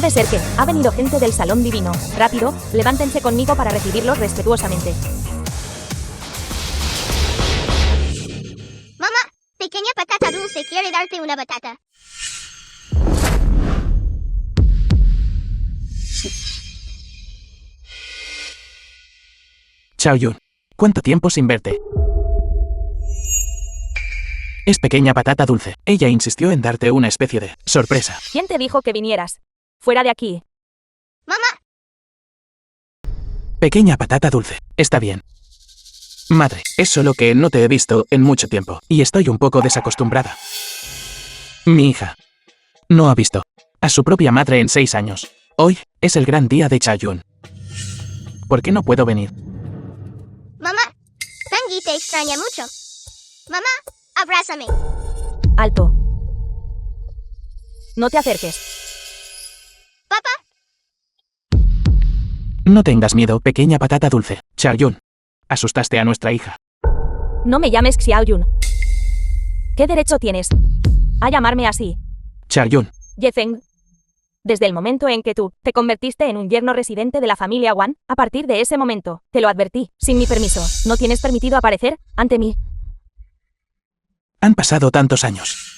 Debe ser que ha venido gente del salón divino. Rápido, levántense conmigo para recibirlos respetuosamente. Mamá, pequeña patata dulce quiere darte una batata. Chaoyun, ¿cuánto tiempo sin verte? Es pequeña patata dulce. Ella insistió en darte una especie de sorpresa. ¿Quién te dijo que vinieras? Fuera de aquí. Mamá, Pequeña patata dulce. Está bien. Madre, es solo que no te he visto en mucho tiempo y estoy un poco desacostumbrada. Mi hija no ha visto a su propia madre en 6 años. Hoy es el gran día de Chaoyun. ¿Por qué no puedo venir? mamá, Pangi te extraña mucho. Mamá, abrázame. Alto. No te acerques. Papá, No tengas miedo, pequeña patata dulce. Chaoyun, asustaste a nuestra hija. No me llames Xiaoyun. ¿Qué derecho tienes a llamarme así? Chaoyun, Yefeng. Desde el momento en que tú te convertiste en un yerno residente de la familia Wan, a partir de ese momento, te lo advertí, sin mi permiso, no tienes permitido aparecer ante mí. han pasado tantos años.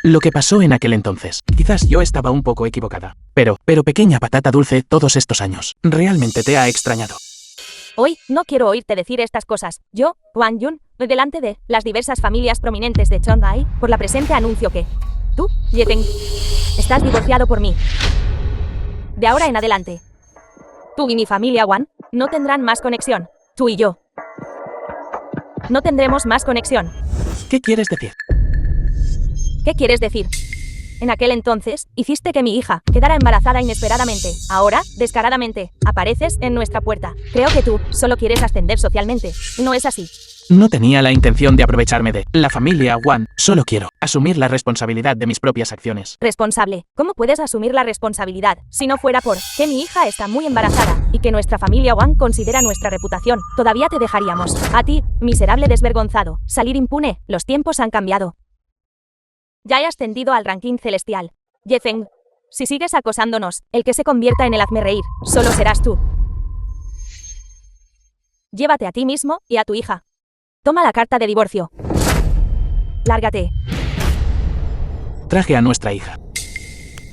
Lo que pasó en aquel entonces, quizás yo estaba un poco equivocada. Pero pequeña patata dulce, todos estos años, realmente te ha extrañado. Hoy, no quiero oírte decir estas cosas. Yo, Wang Yun, delante de las diversas familias prominentes de Chonghai, por la presente anuncio que tú, Yefeng, estás divorciado por mí. De ahora en adelante, tú y mi familia Wan no tendrán más conexión. Tú y yo no tendremos más conexión. ¿Qué quieres decir? ¿Qué quieres decir? En aquel entonces, hiciste que mi hija quedara embarazada inesperadamente. Ahora, descaradamente, apareces en nuestra puerta. Creo que tú solo quieres ascender socialmente. ¿No es así? No tenía la intención de aprovecharme de la familia Wan. Solo quiero asumir la responsabilidad de mis propias acciones. Responsable. ¿Cómo puedes asumir la responsabilidad si no fuera por que mi hija está muy embarazada y que nuestra familia Wan considera nuestra reputación? Todavía te dejaríamos. A ti, miserable desvergonzado, salir impune. Los tiempos han cambiado. Ya he ascendido al ranking celestial. Yefeng, si sigues acosándonos, el que se convierta en el hazmerreír solo serás tú. Llévate a ti mismo y a tu hija. Toma la carta de divorcio. Lárgate. Traje a nuestra hija.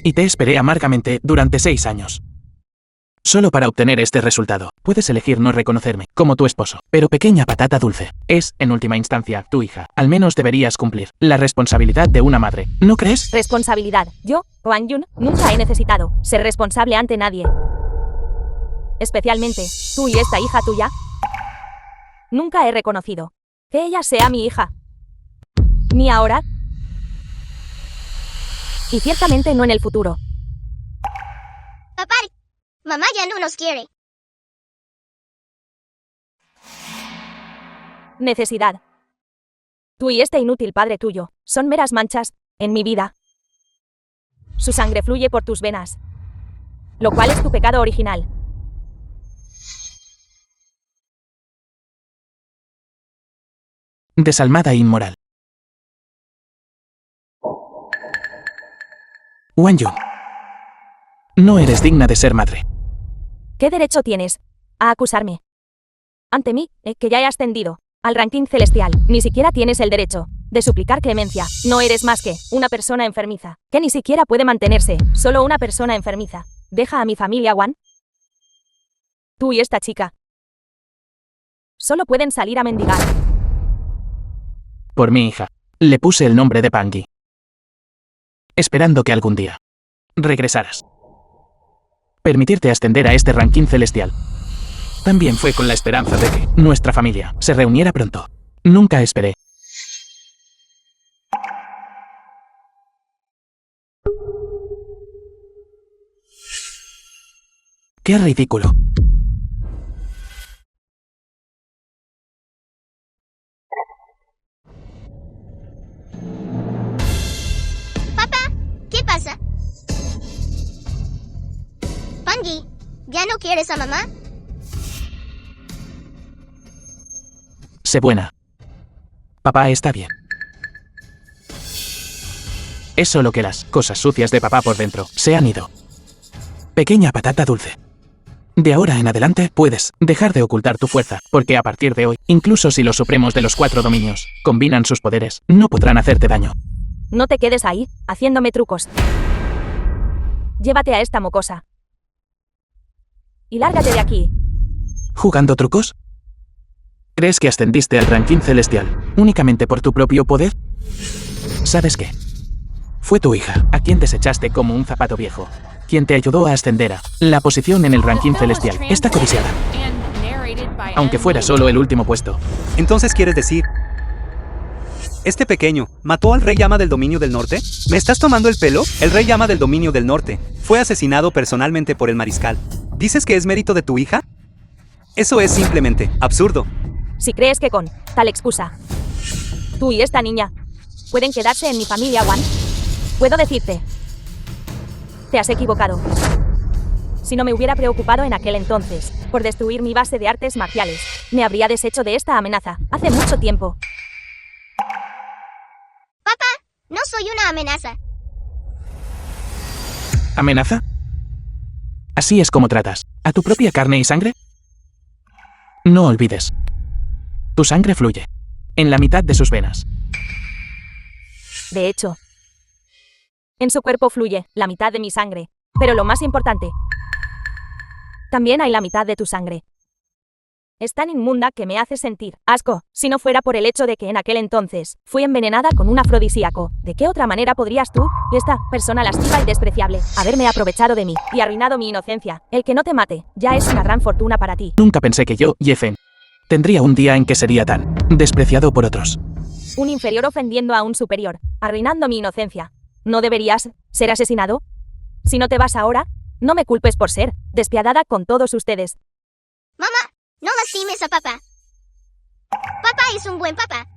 Y te esperé amargamente durante 6 años. Solo para obtener este resultado. Puedes elegir no reconocerme como tu esposo. Pero pequeña patata dulce, es, en última instancia, tu hija. Al menos deberías cumplir la responsabilidad de una madre. ¿No crees? Responsabilidad. Yo, Wang Yun, nunca he necesitado ser responsable ante nadie. Especialmente, tú y esta hija tuya. Nunca he reconocido que ella sea mi hija. Ni ahora. Y ciertamente no en el futuro. papá, mamá ya no nos quiere. Necesidad. Tú y este inútil padre tuyo son meras manchas en mi vida. Su sangre fluye por tus venas, lo cual es tu pecado original. Desalmada e inmoral. Wang Yun, no eres digna de ser madre. ¿Qué derecho tienes a acusarme? Ante mí, que ya he ascendido al ranking celestial, ni siquiera tienes el derecho de suplicar clemencia. No eres más que una persona enfermiza, que ni siquiera puede mantenerse, solo una persona enfermiza. Deja a mi familia Wan. Tú y esta chica solo pueden salir a mendigar. Por mi hija, le puse el nombre de Pangi, esperando que algún día regresaras. Permitirte ascender a este ranking celestial también fue con la esperanza de que nuestra familia se reuniera pronto. Nunca esperé. ¡Qué ridículo! Papá, ¿qué pasa? Pangi, ¿ya no quieres a mamá? Sé buena. Papá está bien. Es solo que las cosas sucias de papá por dentro se han ido. Pequeña patata dulce. De ahora en adelante puedes dejar de ocultar tu fuerza, porque a partir de hoy, incluso si los supremos de los 4 dominios combinan sus poderes, no podrán hacerte daño. No te quedes ahí, haciéndome trucos. Llévate a esta mocosa. Y lárgate de aquí. ¿Jugando trucos? ¿Crees que ascendiste al ranking celestial únicamente por tu propio poder? ¿Sabes qué? Fue tu hija, a quien desechaste como un zapato viejo, quien te ayudó a ascender a la posición en el ranking celestial. Esta codiciada. Aunque fuera solo el último puesto. Entonces, ¿quieres decir? ¿Este pequeño mató al rey llama del dominio del norte? ¿Me estás tomando el pelo? El rey llama del dominio del norte fue asesinado personalmente por el mariscal. ¿Dices que es mérito de tu hija? Eso es simplemente absurdo. Si crees que con tal excusa, tú y esta niña pueden quedarse en mi familia, Wan, puedo decirte, te has equivocado. Si no me hubiera preocupado en aquel entonces por destruir mi base de artes marciales, me habría deshecho de esta amenaza hace mucho tiempo. Papá, no soy una amenaza. ¿Amenaza? ¿Así es como tratas a tu propia carne y sangre? No olvides. Tu sangre fluye en la mitad de sus venas. De hecho, en su cuerpo fluye la mitad de mi sangre. Pero lo más importante, también hay la mitad de tu sangre. Es tan inmunda que me hace sentir asco, si no fuera por el hecho de que en aquel entonces fui envenenada con un afrodisíaco. ¿De qué otra manera podrías tú, esta persona lasciva y despreciable, haberme aprovechado de mí y arruinado mi inocencia? El que no te mate ya es una gran fortuna para ti. Nunca pensé que yo, Yefen, tendría un día en que sería tan despreciado por otros. Un inferior ofendiendo a un superior, arruinando mi inocencia. ¿No deberías ser asesinado? Si no te vas ahora, no me culpes por ser despiadada con todos ustedes. Mamá, no lastimes a papá. Papá es un buen papá.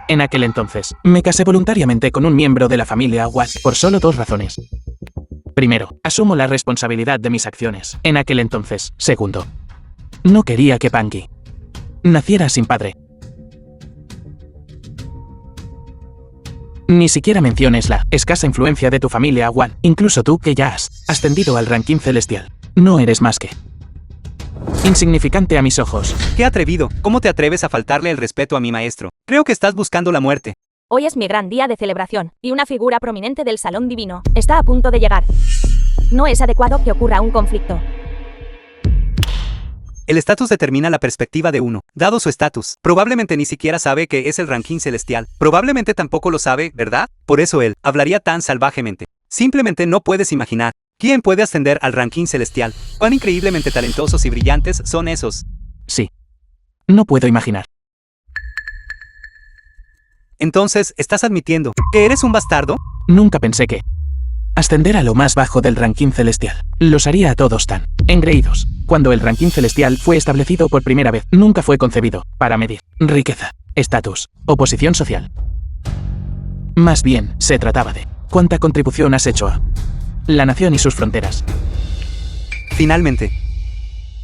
En aquel entonces, me casé voluntariamente con un miembro de la familia Watt por solo 2 razones. Primero, asumo la responsabilidad de mis acciones. En aquel entonces. Segundo, no quería que Pangi naciera sin padre. Ni siquiera menciones la escasa influencia de tu familia, Wan. Incluso tú, que ya has ascendido al ranking celestial, no eres más que insignificante a mis ojos. ¡Qué atrevido! ¿Cómo te atreves a faltarle el respeto a mi maestro? Creo que estás buscando la muerte. Hoy es mi gran día de celebración, y una figura prominente del Salón Divino está a punto de llegar. No es adecuado que ocurra un conflicto. El estatus determina la perspectiva de uno. Dado su estatus, probablemente ni siquiera sabe que es el ranking celestial. Probablemente tampoco lo sabe, ¿verdad? Por eso él hablaría tan salvajemente. Simplemente no puedes imaginar. ¿Quién puede ascender al ranking celestial? ¿Cuán increíblemente talentosos y brillantes son esos? Sí. No puedo imaginar. Entonces, ¿estás admitiendo que eres un bastardo? Nunca pensé que ascender a lo más bajo del ranking celestial los haría a todos tan engreídos. Cuando el ranking celestial fue establecido por primera vez, nunca fue concebido para medir riqueza, estatus o posición social. Más bien, se trataba de cuánta contribución has hecho a la nación y sus fronteras. Finalmente,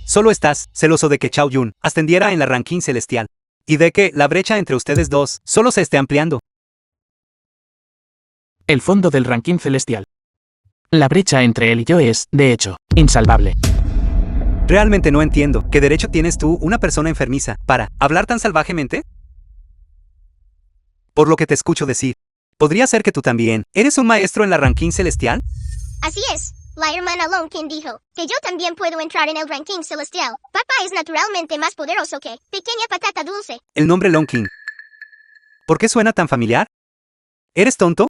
solo estás celoso de que Chao Yun ascendiera en la ranking celestial y de que la brecha entre ustedes dos solo se esté ampliando. El fondo del ranking celestial. La brecha entre él y yo es, de hecho, insalvable. Realmente no entiendo. ¿Qué derecho tienes tú, una persona enfermiza, para hablar tan salvajemente? Por lo que te escucho decir, ¿podría ser que tú también eres un maestro en la ranking celestial? Así es. La hermana Lonkin dijo que yo también puedo entrar en el ranking celestial. Papá es naturalmente más poderoso que pequeña patata dulce. El nombre Lonkin. ¿Por qué suena tan familiar? ¿Eres tonto?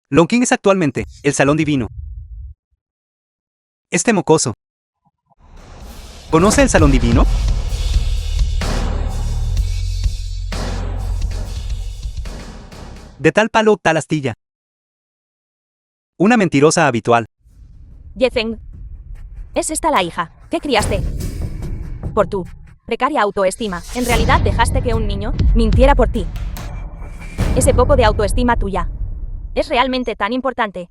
Lonkin es actualmente el Salón Divino. Este mocoso. ¿Conoce el Salón Divino? De tal palo, tal astilla. Una mentirosa habitual. Yezeng, ¿es esta la hija que criaste? Por tu precaria autoestima, ¿en realidad dejaste que un niño mintiera por ti? Ese poco de autoestima tuya ¿es realmente tan importante?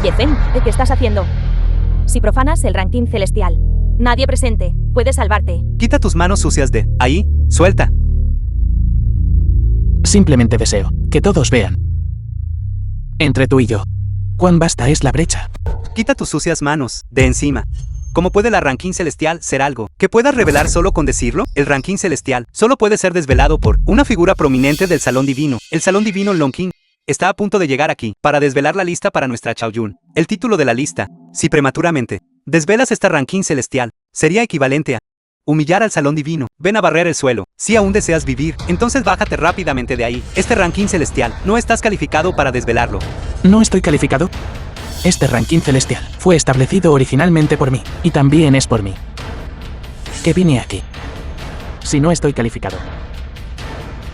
Yezeng, ¿qué estás haciendo? Si profanas el ranking celestial, nadie presente puede salvarte. Quita tus manos sucias de ahí, suelta. Simplemente deseo que todos vean. Entre tú y yo, cuán vasta es la brecha. Quita tus sucias manos de encima. ¿Cómo puede la ranking celestial ser algo que puedas revelar solo con decirlo? El ranking celestial solo puede ser desvelado por una figura prominente del Salón Divino. El Salón Divino Longqing está a punto de llegar aquí para desvelar la lista para nuestra Chaoyun. El título de la lista, si prematuramente desvelas esta ranking celestial, sería equivalente a humillar al Salón Divino. Ven a barrer el suelo. Si aún deseas vivir, entonces bájate rápidamente de ahí. Este ranking celestial, no estás calificado para desvelarlo. ¿No estoy calificado? Este ranking celestial fue establecido originalmente por mí, y también es por mí que vine aquí. Si no estoy calificado,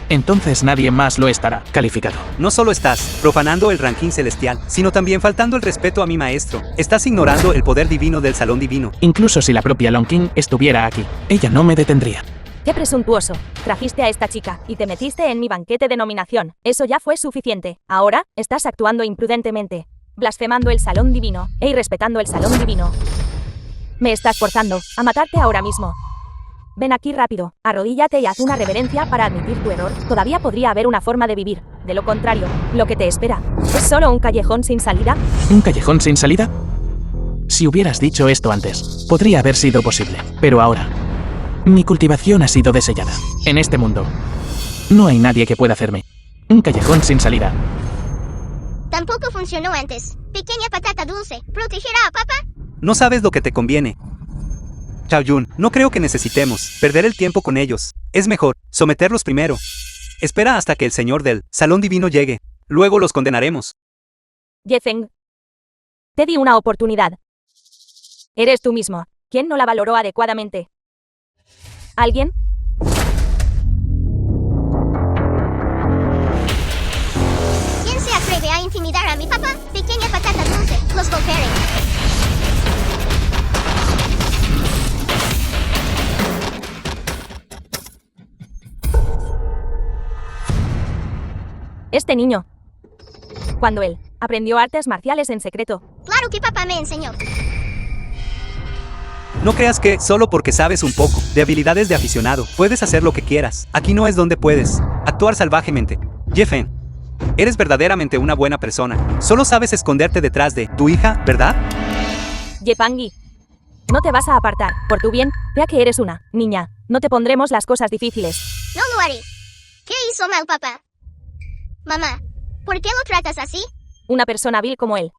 entonces nadie más lo estará calificado. No solo estás profanando el ranking celestial, sino también faltando el respeto a mi maestro. Estás ignorando el poder divino del Salón Divino. Incluso si la propia Longqing estuviera aquí, ella no me detendría. ¡Qué presuntuoso! Trajiste a esta chica y te metiste en mi banquete de nominación. Eso ya fue suficiente. Ahora, estás actuando imprudentemente, blasfemando el Salón Divino e irrespetando el Salón Divino. Me estás forzando a matarte ahora mismo. Ven aquí rápido, arrodíllate y haz una reverencia para admitir tu error. Todavía podría haber una forma de vivir. De lo contrario, lo que te espera es solo un callejón sin salida. ¿Un callejón sin salida? Si hubieras dicho esto antes, podría haber sido posible. Pero ahora, mi cultivación ha sido desellada. En este mundo, no hay nadie que pueda hacerme un callejón sin salida. Tampoco funcionó antes. Pequeña patata dulce, ¿protegerá a papá? No sabes lo que te conviene. Chaoyun, no creo que necesitemos perder el tiempo con ellos. Es mejor someterlos primero. Espera hasta que el señor del Salón Divino llegue. Luego los condenaremos. Ye Feng, te di una oportunidad. Eres tú mismo quien no la valoró adecuadamente. ¿Alguien? ¿Quién se atreve a intimidar a mi papá? Pequeña patata dulce, los golpearé. Este niño. Cuando él aprendió artes marciales en secreto. Claro que papá me enseñó. No creas que, solo porque sabes un poco de habilidades de aficionado, puedes hacer lo que quieras. Aquí no es donde puedes actuar salvajemente. Ye Feng, eres verdaderamente una buena persona. Solo sabes esconderte detrás de tu hija, ¿verdad? Ye Pangui, no te vas a apartar. Por tu bien, vea que eres una niña. No te pondremos las cosas difíciles. No lo haré. ¿Qué hizo mal papá? Mamá, ¿por qué lo tratas así? Una persona vil como él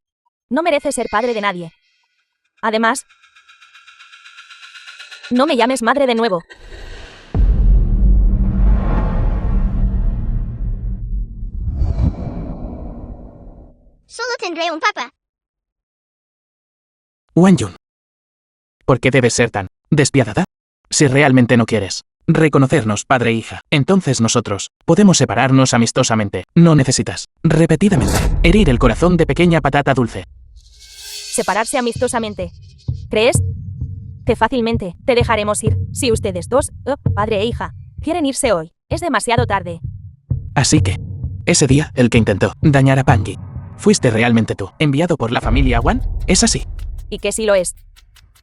no merece ser padre de nadie. Además, no me llames madre de nuevo. Solo tendré un papá. Wanyun, ¿por qué debes ser tan despiadada? Si realmente no quieres reconocernos padre e hija, entonces nosotros podemos separarnos amistosamente. No necesitas, repetidamente, herir el corazón de pequeña patata dulce. Separarse amistosamente. ¿Crees que fácilmente te dejaremos ir si ustedes dos, padre e hija, quieren irse hoy? Es demasiado tarde. Así que, ese día, el que intentó dañar a Pangui, ¿fuiste realmente tú, enviado por la familia Wan? ¿Es así? Y que sí lo es.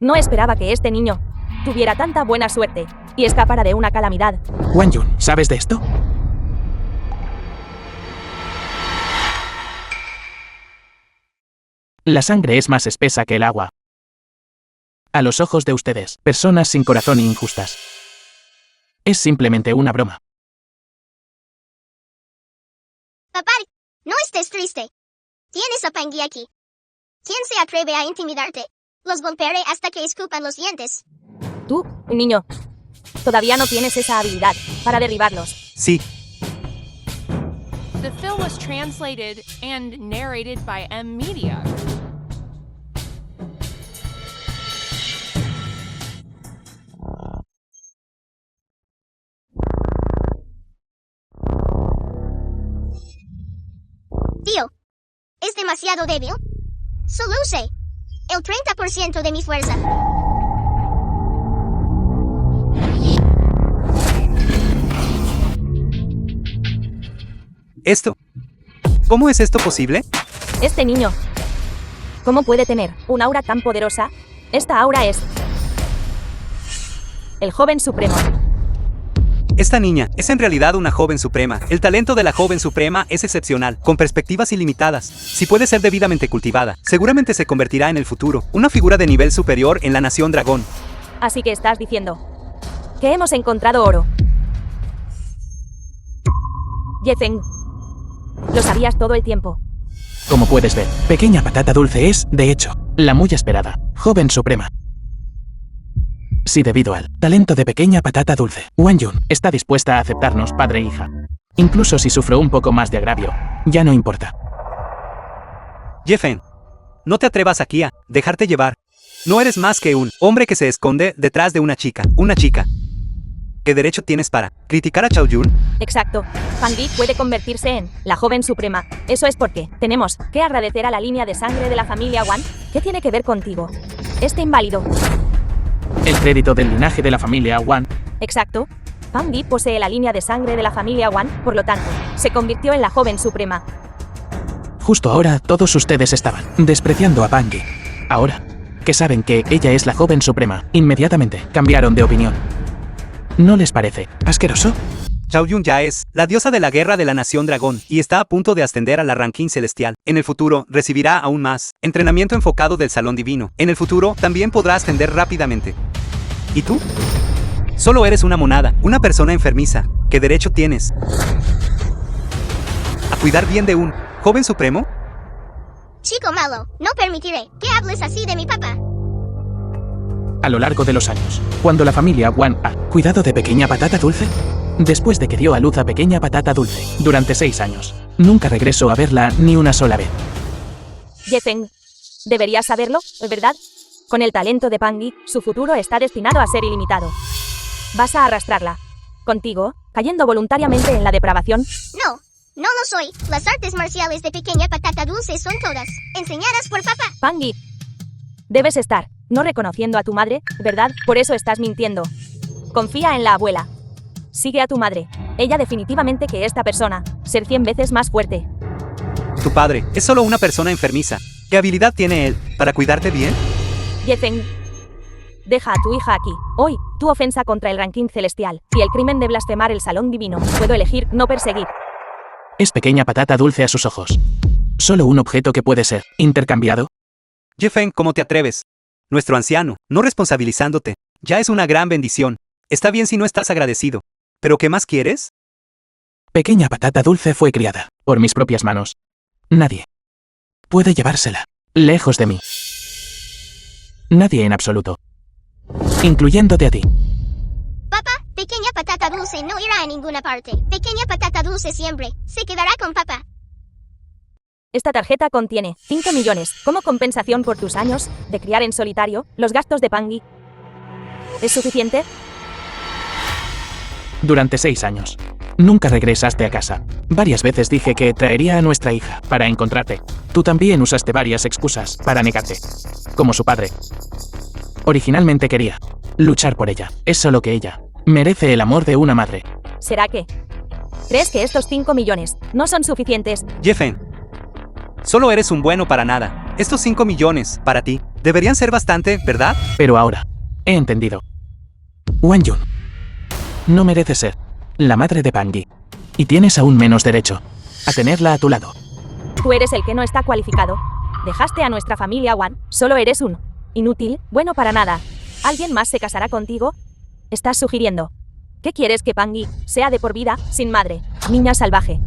No esperaba que este niño tuviera tanta buena suerte y escapara de una calamidad. Wanyun, ¿sabes de esto? La sangre es más espesa que el agua. A los ojos de ustedes, personas sin corazón e injustas. Es simplemente una broma. Papá, no estés triste. Tienes a Pangui aquí. ¿Quién se atreve a intimidarte? Los golpearé hasta que escupan los dientes. Tú, niño, todavía no tienes esa habilidad para derribarlos. Sí. The film was translated and narrated by M Media. Tío, ¿es demasiado débil? Solo usé el 30% de mi fuerza. ¿Esto? ¿Cómo es esto posible? Este niño, ¿cómo puede tener un aura tan poderosa? Esta aura es el joven supremo. Esta niña es en realidad una joven suprema. El talento de la joven suprema es excepcional, con perspectivas ilimitadas. Si puede ser debidamente cultivada, seguramente se convertirá en el futuro una figura de nivel superior en la nación dragón. Así que estás diciendo que hemos encontrado oro. Yefeng, lo sabías todo el tiempo. Como puedes ver, Pequeña Patata Dulce es, de hecho, la muy esperada joven suprema. Si debido al talento de Pequeña Patata Dulce, Wang Yun está dispuesta a aceptarnos padre e hija. Incluso si sufro un poco más de agravio, ya no importa. Yefeng, no te atrevas aquí a dejarte llevar. No eres más que un hombre que se esconde detrás de una chica. ¿Qué derecho tienes para criticar a Chao Yun? Exacto. Pan Di puede convertirse en la joven suprema. Eso es porque tenemos que agradecer a la línea de sangre de la familia Wan. ¿Qué tiene que ver contigo? Este inválido. El crédito del linaje de la familia Wan. Exacto. Pan Di posee la línea de sangre de la familia Wan, por lo tanto, se convirtió en la joven suprema. Justo ahora todos ustedes estaban despreciando a Pangi. Ahora que saben que ella es la joven suprema, inmediatamente cambiaron de opinión. ¿No les parece asqueroso? Chao Yun ya es la diosa de la guerra de la nación dragón y está a punto de ascender a la ranking celestial. En el futuro recibirá aún más entrenamiento enfocado del salón divino. En el futuro también podrá ascender rápidamente. ¿Y tú? Solo eres una monada, una persona enfermiza. ¿Qué derecho tienes a cuidar bien de un joven supremo? Chico malo, no permitiré que hables así de mi papá. A lo largo de los años, cuando la familia Wan ha cuidado de Pequeña Patata Dulce, después de que dio a luz a Pequeña Patata Dulce durante 6 años, nunca regresó a verla ni una sola vez. Yefeng, deberías saberlo, ¿verdad? Con el talento de Pan Di, su futuro está destinado a ser ilimitado. Vas a arrastrarla contigo, cayendo voluntariamente en la depravación. No lo soy. Las artes marciales de Pequeña Patata Dulce son todas enseñadas por papá. Pan Di, debes estar no reconociendo a tu madre, ¿verdad? Por eso estás mintiendo. Confía en la abuela. Sigue a tu madre. Ella definitivamente que esta persona, ser 100 veces más fuerte. Tu padre es solo una persona enfermiza. ¿Qué habilidad tiene él para cuidarte bien? Yefeng, deja a tu hija aquí. Hoy, tu ofensa contra el ranking celestial y el crimen de blasfemar el salón divino. Puedo elegir no perseguir. Es Pequeña Patata Dulce a sus ojos. Solo un objeto que puede ser intercambiado. Yefeng, ¿cómo te atreves? Nuestro anciano, no responsabilizándote, ya es una gran bendición. Está bien si no estás agradecido. ¿Pero qué más quieres? Pequeña Patata Dulce fue criada por mis propias manos. Nadie puede llevársela lejos de mí. Nadie en absoluto. Incluyéndote a ti. Papá, Pequeña Patata Dulce no irá a ninguna parte. Pequeña Patata Dulce siempre se quedará con papá. Esta tarjeta contiene 5 millones como compensación por tus años de criar en solitario los gastos de Pan Di. ¿Es suficiente? Durante 6 años. Nunca regresaste a casa. Varias veces dije que traería a nuestra hija para encontrarte. Tú también usaste varias excusas para negarte. Como su padre. Originalmente quería luchar por ella. Es solo que ella merece el amor de una madre. ¿Será que crees que estos 5 millones no son suficientes? Yefeng, solo eres un bueno para nada. Estos 5 millones, para ti, deberían ser bastante, ¿verdad? Pero ahora, he entendido. Wang Yun no merece ser la madre de Pangi. Y tienes aún menos derecho a tenerla a tu lado. Tú eres el que no está cualificado. Dejaste a nuestra familia Wan. Solo eres un inútil, bueno para nada. ¿Alguien más se casará contigo? Estás sugiriendo. ¿Qué quieres que Pangi sea de por vida, sin madre? Niña salvaje.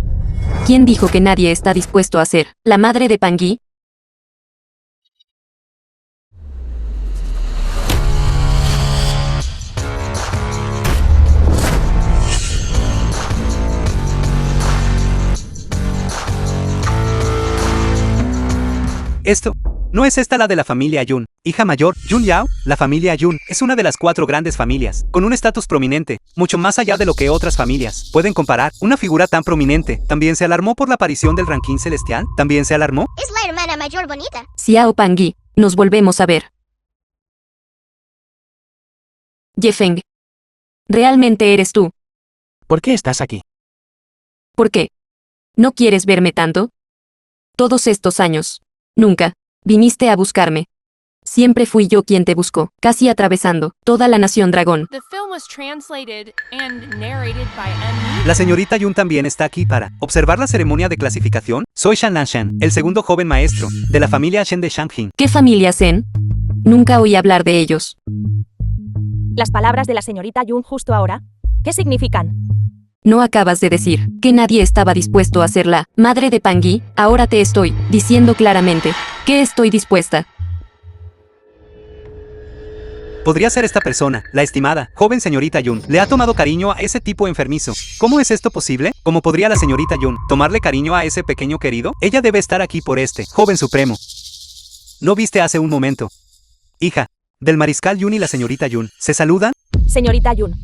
¿Quién dijo que nadie está dispuesto a ser la madre de Pan Di? ¿No es esta la de la familia Yun? Hija mayor, Yun Yao, la familia Yun es una de las 4 grandes familias, con un estatus prominente, mucho más allá de lo que otras familias pueden comparar. Una figura tan prominente, ¿también se alarmó por la aparición del ranking celestial? ¿También se alarmó? Es la hermana mayor bonita. Xiao Pan Di, nos volvemos a ver. Yefeng. ¿Realmente eres tú? ¿Por qué estás aquí? ¿Por qué? ¿No quieres verme tanto? Todos estos años. Nunca viniste a buscarme. Siempre fui yo quien te buscó, casi atravesando toda la nación dragón. The film was translated and narrated by M. La señorita Yun también está aquí para observar la ceremonia de clasificación. Soy Shan Lanshan, el segundo joven maestro de la familia Shen de Shangqing. ¿Qué familia Zen? Nunca oí hablar de ellos. Las palabras de la señorita Yun justo ahora, ¿qué significan? ¿No acabas de decir que nadie estaba dispuesto a ser la madre de Pangui? Ahora te estoy diciendo claramente que estoy dispuesta. Podría ser esta persona, la estimada, joven señorita Yun. Le ha tomado cariño a ese tipo enfermizo. ¿Cómo es esto posible? ¿Cómo podría la señorita Yun tomarle cariño a ese pequeño querido? Ella debe estar aquí por este joven supremo. ¿No viste hace un momento? Hija, del mariscal Yun y la señorita Yun, ¿se saludan? Señorita Yun.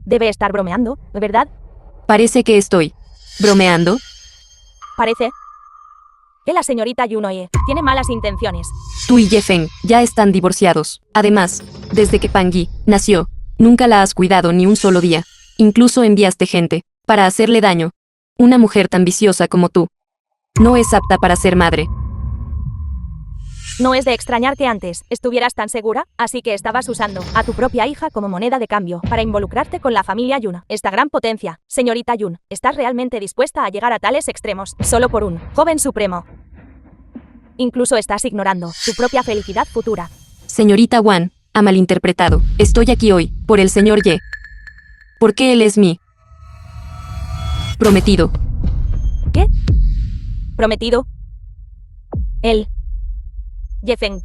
Debe estar bromeando, ¿verdad? Parece que estoy bromeando. Parece que la señorita Yun hoy tiene malas intenciones. Tú y Yefeng ya están divorciados. Además, desde que Pangui nació, nunca la has cuidado ni un solo día. Incluso enviaste gente para hacerle daño. Una mujer tan viciosa como tú no es apta para ser madre. No es de extrañar que antes estuvieras tan segura, así que estabas usando a tu propia hija como moneda de cambio para involucrarte con la familia Yun. Esta gran potencia, señorita Yun, ¿estás realmente dispuesta a llegar a tales extremos solo por un joven supremo? Incluso estás ignorando tu propia felicidad futura. Señorita Wan, ha malinterpretado. Estoy aquí hoy por el señor Ye. Porque él es mi prometido. ¿Qué? ¿Prometido? Él. Yefeng.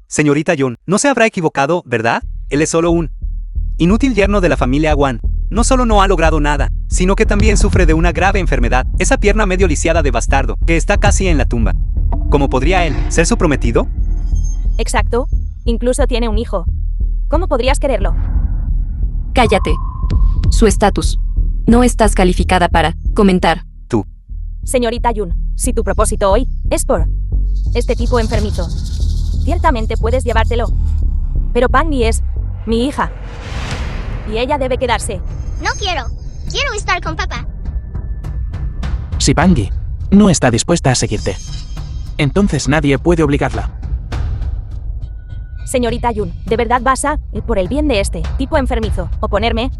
Señorita Yun, no se habrá equivocado, ¿verdad? Él es solo un inútil yerno de la familia Wan. No solo no ha logrado nada, sino que también sufre de una grave enfermedad, esa pierna medio lisiada de bastardo, que está casi en la tumba. ¿Cómo podría él ser su prometido? Exacto. Incluso tiene un hijo. ¿Cómo podrías quererlo? Cállate. Su estatus. No estás calificada para comentar. Tú. Señorita Yun, si tu propósito hoy es por este tipo enfermizo, ciertamente puedes llevártelo. Pero Pangui es mi hija. Y ella debe quedarse. No quiero. Quiero estar con papá. Si Pangui no está dispuesta a seguirte, entonces nadie puede obligarla. Señorita Yun, ¿de verdad vas a, por el bien de este tipo enfermizo, oponerme?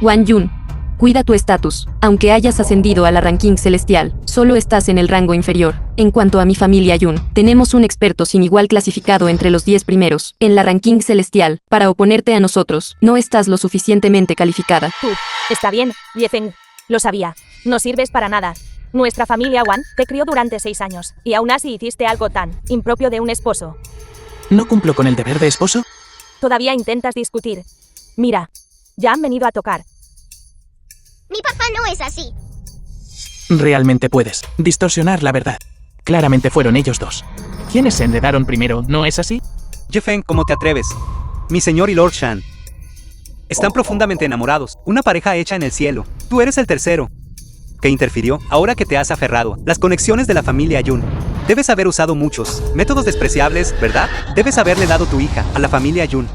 Wan Yun, cuida tu estatus. Aunque hayas ascendido a la ranking celestial, solo estás en el rango inferior. En cuanto a mi familia Yun, tenemos un experto sin igual clasificado entre los 10 primeros en la ranking celestial. Para oponerte a nosotros, no estás lo suficientemente calificada. Tú. Está bien, Yefeng. Lo sabía. No sirves para nada. Nuestra familia Wan te crió durante 6 años, y aún así hiciste algo tan impropio de un esposo. ¿No cumplo con el deber de esposo? Todavía intentas discutir. Mira, ya han venido a tocar. Mi papá no es así. Realmente puedes distorsionar la verdad. Claramente fueron ellos dos quienes se enredaron primero, ¿no es así? Yefeng, ¿cómo te atreves? Mi señor y Lord Shan están profundamente enamorados, una pareja hecha en el cielo. Tú eres el tercero que interfirió, ahora que te has aferrado las conexiones de la familia Yun. Debes haber usado muchos métodos despreciables, ¿verdad? Debes haberle dado tu hija a la familia Yun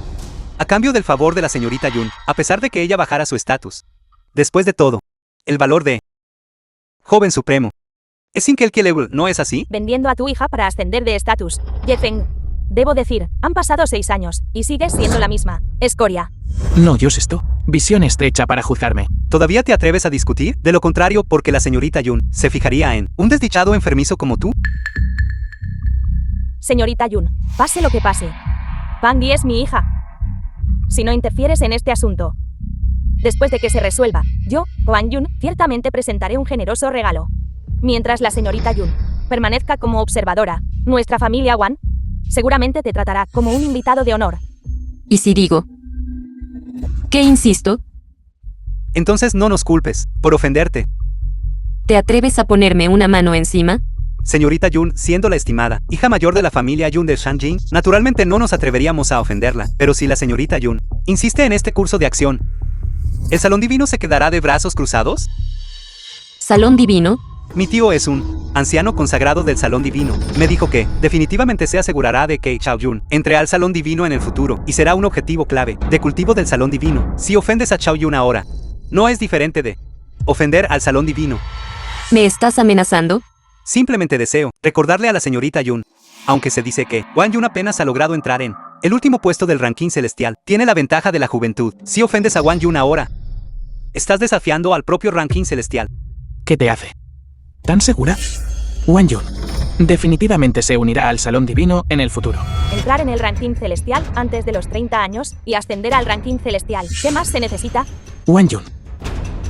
a cambio del favor de la señorita Yun, a pesar de que ella bajara su estatus. Después de todo, el valor de joven supremo es incalculable, ¿no es así? Vendiendo a tu hija para ascender de estatus. Yefeng. Debo decir, han pasado 6 años, y sigues siendo la misma. Escoria. No, yo esto. Visión estrecha para juzgarme. ¿Todavía te atreves a discutir? De lo contrario, porque la señorita Yun se fijaría en un desdichado enfermizo como tú. Señorita Yun, pase lo que pase. Pangui es mi hija. Si no interfieres en este asunto, después de que se resuelva, yo, Wang Yun, ciertamente presentaré un generoso regalo. Mientras la señorita Yun permanezca como observadora, nuestra familia Wan seguramente te tratará como un invitado de honor. ¿Y si digo que insisto? Entonces no nos culpes por ofenderte. ¿Te atreves a ponerme una mano encima? Señorita Yun, siendo la estimada hija mayor de la familia Yun de Shangqing, naturalmente no nos atreveríamos a ofenderla, pero si la señorita Yun insiste en este curso de acción, ¿el salón divino se quedará de brazos cruzados? ¿Salón divino? Mi tío es un anciano consagrado del Salón Divino. Me dijo que, definitivamente se asegurará de que Chao Yun entre al Salón Divino en el futuro, y será un objetivo clave de cultivo del Salón Divino. Si ofendes a Chao Yun ahora, no es diferente de ofender al Salón Divino. ¿Me estás amenazando? Simplemente deseo recordarle a la señorita Yun Aunque se dice que Wang Yun apenas ha logrado entrar en el último puesto del ranking celestial, tiene la ventaja de la juventud. Si ofendes a Wang Yun ahora, estás desafiando al propio ranking celestial. ¿Qué te hace? ¿Tan segura? Wang Yun definitivamente se unirá al Salón Divino en el futuro. Entrar en el ranking celestial antes de los 30 años y ascender al ranking celestial. ¿Qué más se necesita? Wang Yun,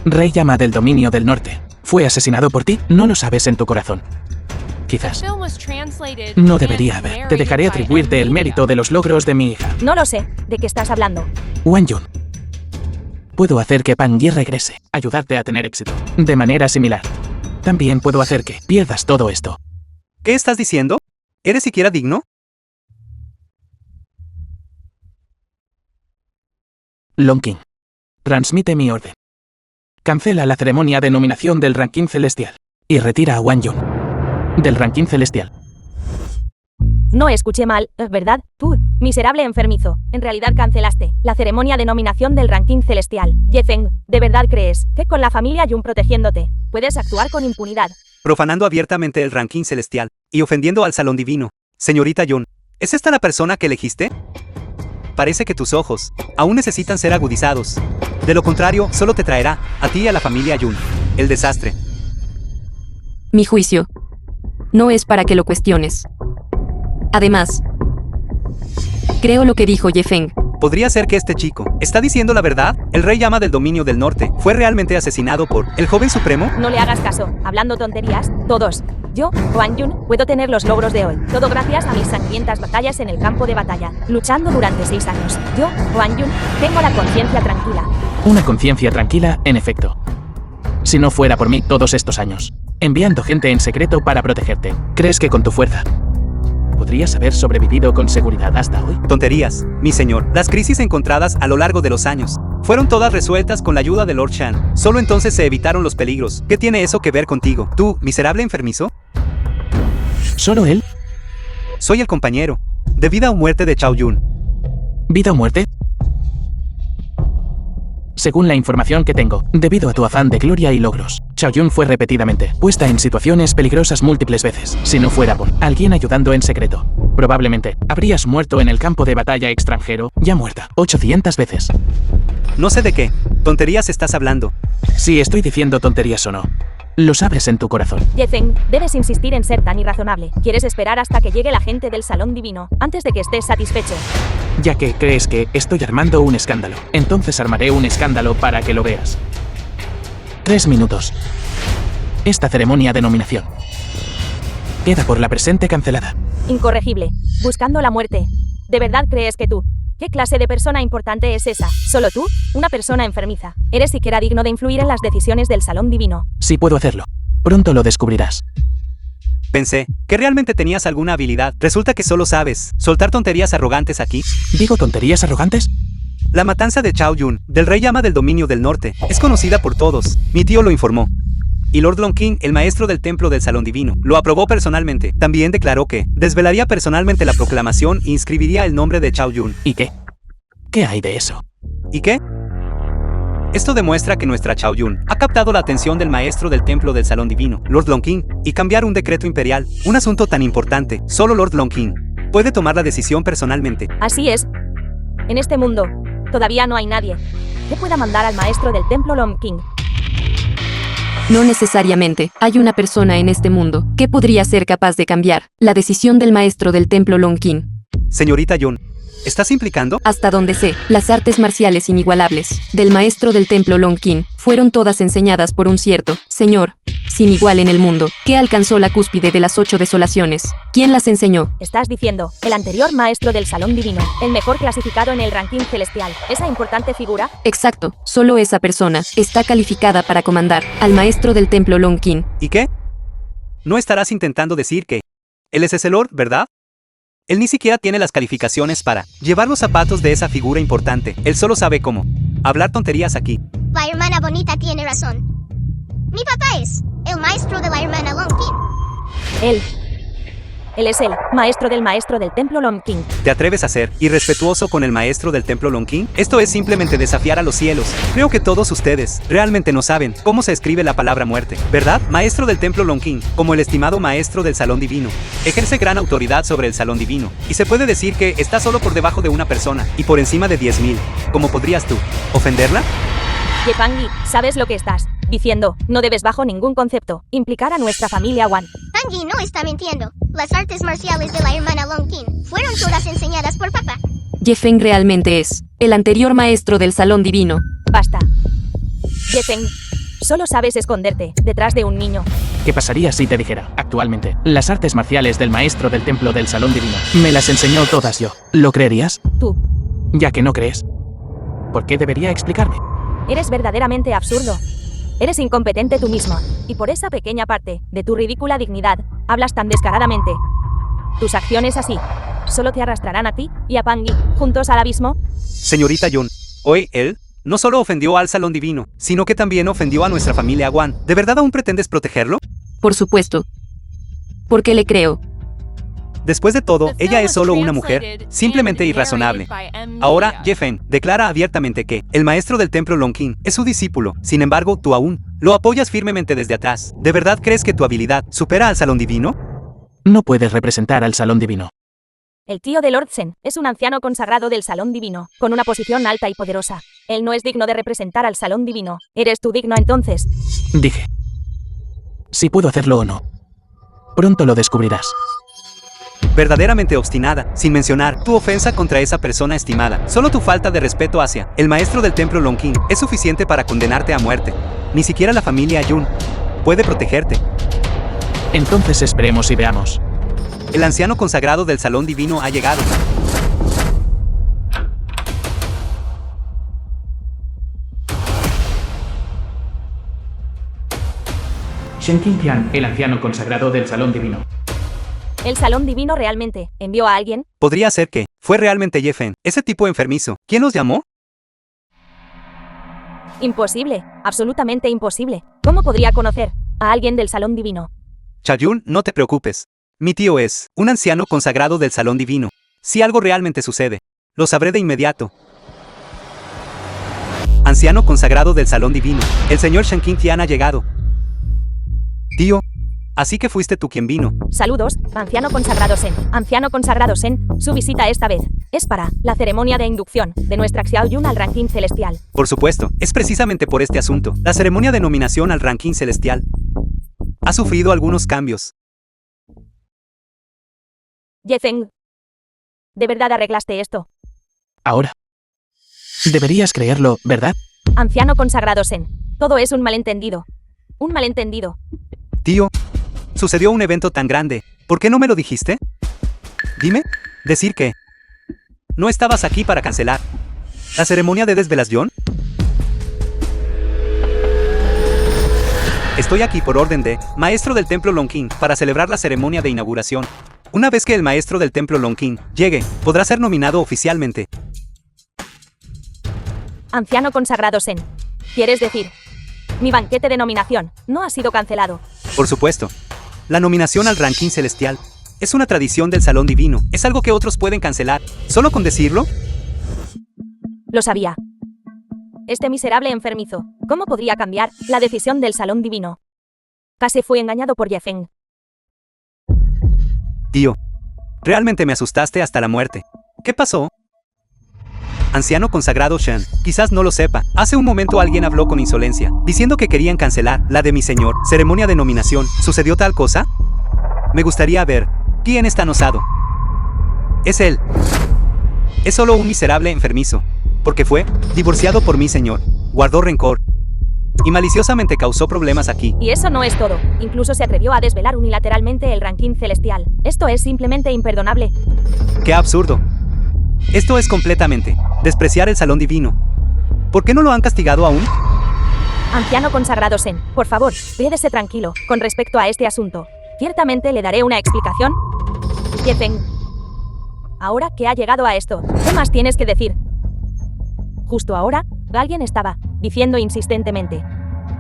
Rey Llama del Dominio del Norte, ¿fue asesinado por ti? No lo sabes en tu corazón. Quizás. Film was translated No and debería haber. Te narrated dejaré by atribuirte el mérito de los logros de mi hija. No lo sé. ¿De qué estás hablando? Wang Yun, puedo hacer que Pan Yi regrese, ayudarte a tener éxito. De manera similar, también puedo hacer que pierdas todo esto. ¿Qué estás diciendo? ¿Eres siquiera digno? Long King, transmite mi orden. Cancela la ceremonia de nominación del ranking celestial y retira a Wang Yun del ranking celestial. No escuché mal, ¿verdad? Tú, miserable enfermizo, en realidad cancelaste la ceremonia de nominación del ranking celestial. Ye Feng, ¿de verdad crees que con la familia Yun protegiéndote, puedes actuar con impunidad? Profanando abiertamente el ranking celestial y ofendiendo al Salón Divino. Señorita Yun, ¿es esta la persona que elegiste? Parece que tus ojos aún necesitan ser agudizados. De lo contrario, solo te traerá, a ti y a la familia Yun, el desastre. Mi juicio no es para que lo cuestiones. Además, creo lo que dijo Ye Feng. ¿Podría ser que este chico está diciendo la verdad? El Rey Llama del Dominio del Norte fue realmente asesinado por el joven supremo. No le hagas caso, hablando tonterías, todos. Yo, Wang Yun, puedo tener los logros de hoy, todo gracias a mis sangrientas batallas en el campo de batalla, luchando durante 6 años. Yo, Wang Yun, tengo la conciencia tranquila. Una conciencia tranquila, en efecto. Si no fuera por mí todos estos años, enviando gente en secreto para protegerte, ¿crees que con tu fuerza podrías haber sobrevivido con seguridad hasta hoy? Tonterías, mi señor. Las crisis encontradas a lo largo de los años fueron todas resueltas con la ayuda de Lord Shan. Solo entonces se evitaron los peligros. ¿Qué tiene eso que ver contigo? ¿Tú, miserable enfermizo? ¿Solo él? Soy el compañero de vida o muerte de Chao Yun. ¿Vida o muerte? Según la información que tengo, debido a tu afán de gloria y logros, Chao Yun fue repetidamente puesta en situaciones peligrosas múltiples veces. Si no fuera por alguien ayudando en secreto, probablemente habrías muerto en el campo de batalla extranjero, ya muerta 800 veces. No sé de qué tonterías estás hablando. Si estoy diciendo tonterías o no, lo sabes en tu corazón. Ye Feng, debes insistir en ser tan irrazonable. ¿Quieres esperar hasta que llegue la gente del Salón Divino, antes de que estés satisfecho? Ya que crees que estoy armando un escándalo, entonces armaré un escándalo para que lo veas. 3 minutos. Esta ceremonia de nominación queda por la presente cancelada. Incorregible. Buscando la muerte. ¿De verdad crees que tú? ¿Qué clase de persona importante es esa? ¿Solo tú? Una persona enfermiza. ¿Eres siquiera digno de influir en las decisiones del Salón Divino? Sí puedo hacerlo. Pronto lo descubrirás. Pensé que realmente tenías alguna habilidad. Resulta que solo sabes soltar tonterías arrogantes aquí. ¿Digo tonterías arrogantes? La matanza de Chao Yun, del Rey Llama del Dominio del Norte, es conocida por todos. Mi tío lo informó. Y Lord Long King, el maestro del templo del Salón Divino, lo aprobó personalmente. También declaró que desvelaría personalmente la proclamación e inscribiría el nombre de Chao Yun. ¿Y qué? ¿Qué hay de eso? ¿Y qué? Esto demuestra que nuestra Chao Yun ha captado la atención del maestro del templo del Salón Divino, Lord Long King, y cambiar un decreto imperial, un asunto tan importante. Solo Lord Long King puede tomar la decisión personalmente. Así es. En este mundo, todavía no hay nadie que pueda mandar al maestro del templo Long King. No necesariamente hay una persona en este mundo que podría ser capaz de cambiar la decisión del maestro del templo Long King. Señorita Yun, ¿estás implicando? Hasta donde sé, las artes marciales inigualables del maestro del templo Long King fueron todas enseñadas por un cierto señor sin igual en el mundo, que alcanzó la cúspide de las 8 desolaciones. ¿Quién las enseñó? Estás diciendo, el anterior maestro del Salón Divino, el mejor clasificado en el ranking celestial, esa importante figura. Exacto, solo esa persona está calificada para comandar al maestro del templo Long King. ¿Y qué? No estarás intentando decir que él es ese Lord, ¿verdad? Él ni siquiera tiene las calificaciones para llevar los zapatos de esa figura importante. Él solo sabe cómo hablar tonterías aquí. La hermana bonita tiene razón. Mi papá es el maestro de la hermana Long King. Él es el maestro del templo Long King. ¿Te atreves a ser irrespetuoso con el maestro del templo Long King? Esto es simplemente desafiar a los cielos. Creo que todos ustedes realmente no saben cómo se escribe la palabra muerte, ¿verdad? Maestro del templo Long King, como el estimado maestro del salón divino, ejerce gran autoridad sobre el salón divino, y se puede decir que está solo por debajo de una persona, y por encima de 10.000. ¿Cómo podrías tú ofenderla? Yepangi, ¿sabes lo que estás diciendo? No debes bajo ningún concepto implicar a nuestra familia Wan. Pangi no está mintiendo. Las artes marciales de la hermana Longkin fueron todas enseñadas por papá. Yefeng realmente es el anterior maestro del salón divino. Basta. Yefeng, solo sabes esconderte detrás de un niño. ¿Qué pasaría si te dijera, actualmente, las artes marciales del maestro del templo del salón divino? Me las enseñó todas yo. ¿Lo creerías? Tú, Ya que no crees, ¿por qué debería explicarme? eres verdaderamente absurdo. Eres incompetente tú mismo, y por esa pequeña parte de tu ridícula dignidad, hablas tan descaradamente. Tus acciones así, solo te arrastrarán a ti y a Pangi, juntos al abismo. Señorita Yun, hoy él no solo ofendió al salón divino, sino que también ofendió a nuestra familia Wan. ¿De verdad aún pretendes protegerlo? Por supuesto. Porque le creo. Después de todo, ella es solo una mujer, simplemente irrazonable. Ahora, Yefeng declara abiertamente que el maestro del templo Long King es su discípulo, sin embargo, tú aún lo apoyas firmemente desde atrás. ¿De verdad crees que tu habilidad supera al salón divino? No puedes representar al salón divino. El tío de Lord Zen es un anciano consagrado del salón divino, con una posición alta y poderosa. Él no es digno de representar al salón divino. ¿Eres tú digno entonces? Dije. Si puedo hacerlo o no. Pronto lo descubrirás. Verdaderamente obstinada, sin mencionar tu ofensa contra esa persona estimada. Solo tu falta de respeto hacia el maestro del templo Long King es suficiente para condenarte a muerte. Ni siquiera la familia Yun puede protegerte. Entonces esperemos y veamos. El anciano consagrado del salón divino ha llegado. Shen Qingtian, el anciano consagrado del salón divino. ¿El salón divino realmente envió a alguien? Podría ser que fue realmente Yefeng, ese tipo enfermizo. ¿Quién los llamó? Imposible, absolutamente imposible. ¿Cómo podría conocer a alguien del salón divino? Chayun, no te preocupes. Mi tío es un anciano consagrado del salón divino. Si algo realmente sucede, lo sabré de inmediato. Anciano consagrado del salón divino, el señor Shen Qingtian ha llegado. Tío, así que fuiste tú quien vino. Saludos, anciano consagrado Sen. Anciano consagrado Sen, su visita esta vez es para la ceremonia de inducción de nuestra Xiao Yun al ranking celestial. Por supuesto, es precisamente por este asunto. La ceremonia de nominación al ranking celestial ha sufrido algunos cambios. Yefeng, ¿de verdad arreglaste esto? Ahora. Deberías creerlo, ¿verdad? Anciano consagrado Sen, todo es un malentendido. Un malentendido. Tío, sucedió un evento tan grande. ¿Por qué no me lo dijiste? Dime, decir que no estabas aquí para cancelar la ceremonia de desvelación. Estoy aquí por orden de maestro del templo Long King para celebrar la ceremonia de inauguración. Una vez que el maestro del templo Long King llegue, podrá ser nominado oficialmente. Anciano consagrado Sen, ¿quieres decir? Mi banquete de nominación no ha sido cancelado. Por supuesto, la nominación al ranking celestial es una tradición del salón divino. Es algo que otros pueden cancelar. ¿Solo con decirlo? Lo sabía. Este miserable enfermizo, ¿cómo podría cambiar la decisión del salón divino? Casi fui engañado por Yefeng. Tío, realmente me asustaste hasta la muerte. ¿Qué pasó? Anciano consagrado Shen, quizás no lo sepa. Hace un momento alguien habló con insolencia, diciendo que querían cancelar la de mi señor ceremonia de nominación. ¿Sucedió tal cosa? Me gustaría ver quién es tan osado. Es él. Es solo un miserable enfermizo, porque fue divorciado por mi señor, guardó rencor y maliciosamente causó problemas aquí. Y eso no es todo. Incluso se atrevió a desvelar unilateralmente el ranking celestial. Esto es simplemente imperdonable. ¡Qué absurdo! Esto es completamente despreciar el salón divino. ¿Por qué no lo han castigado aún? Anciano consagrado Sen, por favor, quédese tranquilo con respecto a este asunto. Ciertamente le daré una explicación. Yefeng, ahora que ha llegado a esto, ¿qué más tienes que decir? Justo ahora, alguien estaba diciendo insistentemente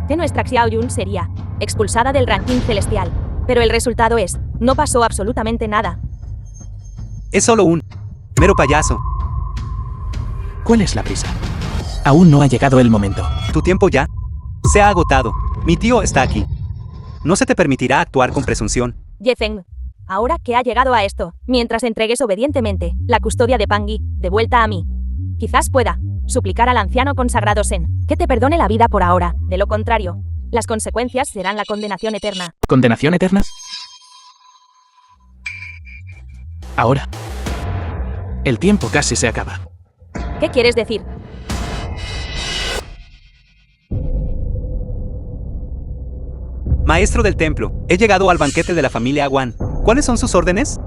que nuestra Xiao Yun sería expulsada del ranking celestial. Pero el resultado es, no pasó absolutamente nada. Es solo un mero payaso. ¿Cuál es la prisa? Aún no ha llegado el momento. Tu tiempo ya se ha agotado. Mi tío está aquí. No se te permitirá actuar con presunción. Ye Feng, ahora que ha llegado a esto, mientras entregues obedientemente la custodia de Pangui de vuelta a mí, quizás pueda suplicar al anciano consagrado Sen que te perdone la vida por ahora. De lo contrario, las consecuencias serán la condenación eterna. ¿Condenación eterna? Ahora. El tiempo casi se acaba. ¿Qué quieres decir? Maestro del templo, he llegado al banquete de la familia Wan. ¿Cuáles son sus órdenes?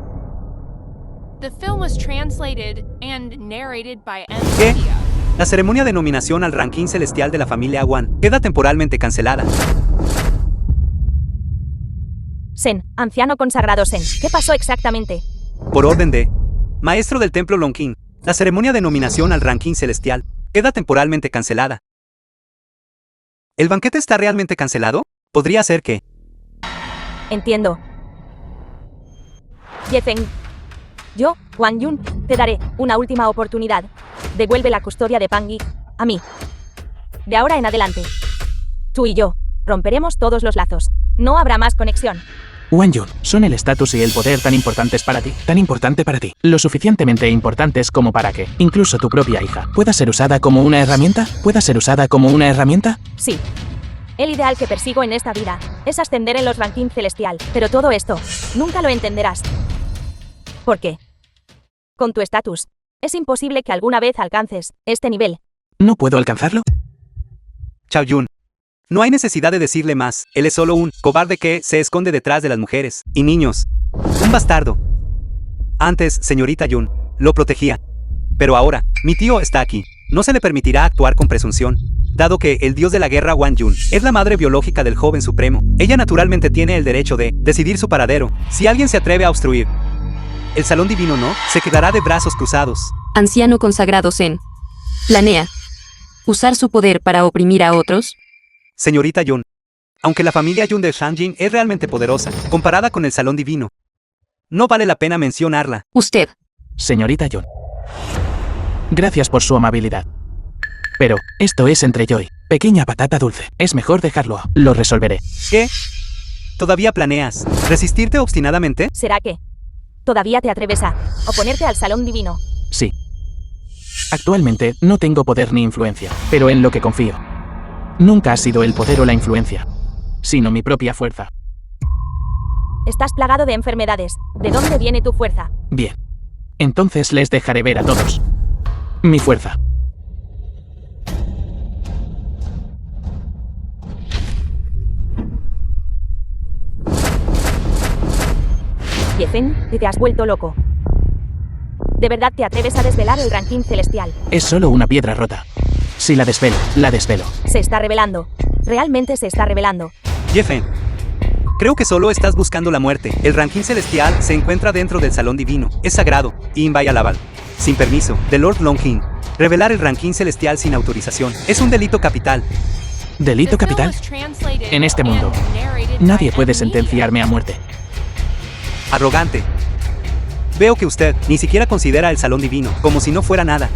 The film was translated and narrated by M. ¿Qué? Dia. La ceremonia de nominación al ranking celestial de la familia Wan queda temporalmente cancelada. Sen, anciano consagrado Sen, ¿qué pasó exactamente? Por orden de Maestro del templo Longqing, la ceremonia de nominación al ranking celestial queda temporalmente cancelada. ¿El banquete está realmente cancelado? Podría ser que... Entiendo. Ye Feng, yo, Wang Yun, te daré una última oportunidad. Devuelve la custodia de Pangui a mí. De ahora en adelante, tú y yo romperemos todos los lazos. No habrá más conexión. Wang Yun, ¿son el estatus y el poder tan importantes para ti? Tan importante para ti. Lo suficientemente importantes como para que, incluso tu propia hija, pueda ser usada como una herramienta? ¿Pueda ser usada como una herramienta? Sí. El ideal que persigo en esta vida es ascender en los rankings celestial, pero todo esto nunca lo entenderás. ¿Por qué? Con tu estatus, es imposible que alguna vez alcances este nivel. ¿No puedo alcanzarlo? Chao Yun. No hay necesidad de decirle más. Él es solo un cobarde que se esconde detrás de las mujeres y niños. Un bastardo. Antes, señorita Yun, lo protegía. Pero ahora, mi tío está aquí. No se le permitirá actuar con presunción, dado que el dios de la guerra Wang Yun es la madre biológica del joven supremo. Ella naturalmente tiene el derecho de decidir su paradero. Si alguien se atreve a obstruir el salón divino, no se quedará de brazos cruzados. Anciano consagrado Sen. ¿Planea usar su poder para oprimir a otros? Señorita Yun, aunque la familia Yun de Shanjin es realmente poderosa, comparada con el salón divino, no vale la pena mencionarla. Usted. Señorita Yun. Gracias por su amabilidad. Pero, esto es entre yo y pequeña patata dulce. Es mejor dejarlo. Lo resolveré. ¿Qué? ¿Todavía planeas resistirte obstinadamente? ¿Será que todavía te atreves a oponerte al salón divino? Sí. Actualmente no tengo poder ni influencia, pero en lo que confío nunca ha sido el poder o la influencia, sino mi propia fuerza. Estás plagado de enfermedades. ¿De dónde viene tu fuerza? Bien. Entonces les dejaré ver a todos mi fuerza. Ye Feng, te has vuelto loco. ¿De verdad te atreves a desvelar el ranking celestial? Es solo una piedra rota. Si la desvelo, la desvelo. Se está revelando. Realmente se está revelando. Ye Feng, creo que solo estás buscando la muerte. El ranking celestial se encuentra dentro del salón divino. Es sagrado y inviolable. Sin permiso de Lord Longqing. Revelar el ranking celestial sin autorización es un delito capital. ¿Delito The film capital? was translated En este mundo, and narrated by nadie puede M. sentenciarme a muerte. Arrogante. Veo que usted ni siquiera considera el salón divino como si no fuera nada.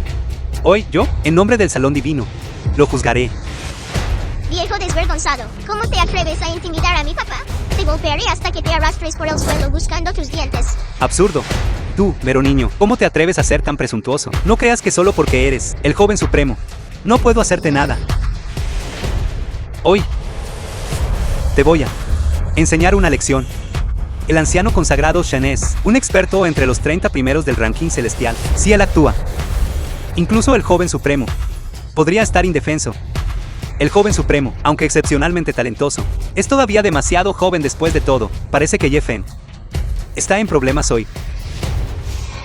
Hoy, yo, en nombre del salón divino, lo juzgaré. Viejo desvergonzado, ¿cómo te atreves a intimidar a mi papá? Te golpearé hasta que te arrastres por el suelo buscando tus dientes. Absurdo. Tú, mero niño, ¿cómo te atreves a ser tan presuntuoso? No creas que solo porque eres el joven supremo, no puedo hacerte nada. Hoy, te voy a enseñar una lección. El anciano consagrado Shen es un experto entre los 30 primeros del ranking celestial. Si él actúa, incluso el joven supremo podría estar indefenso. El joven supremo, aunque excepcionalmente talentoso, es todavía demasiado joven después de todo. Parece que Ye Feng está en problemas hoy.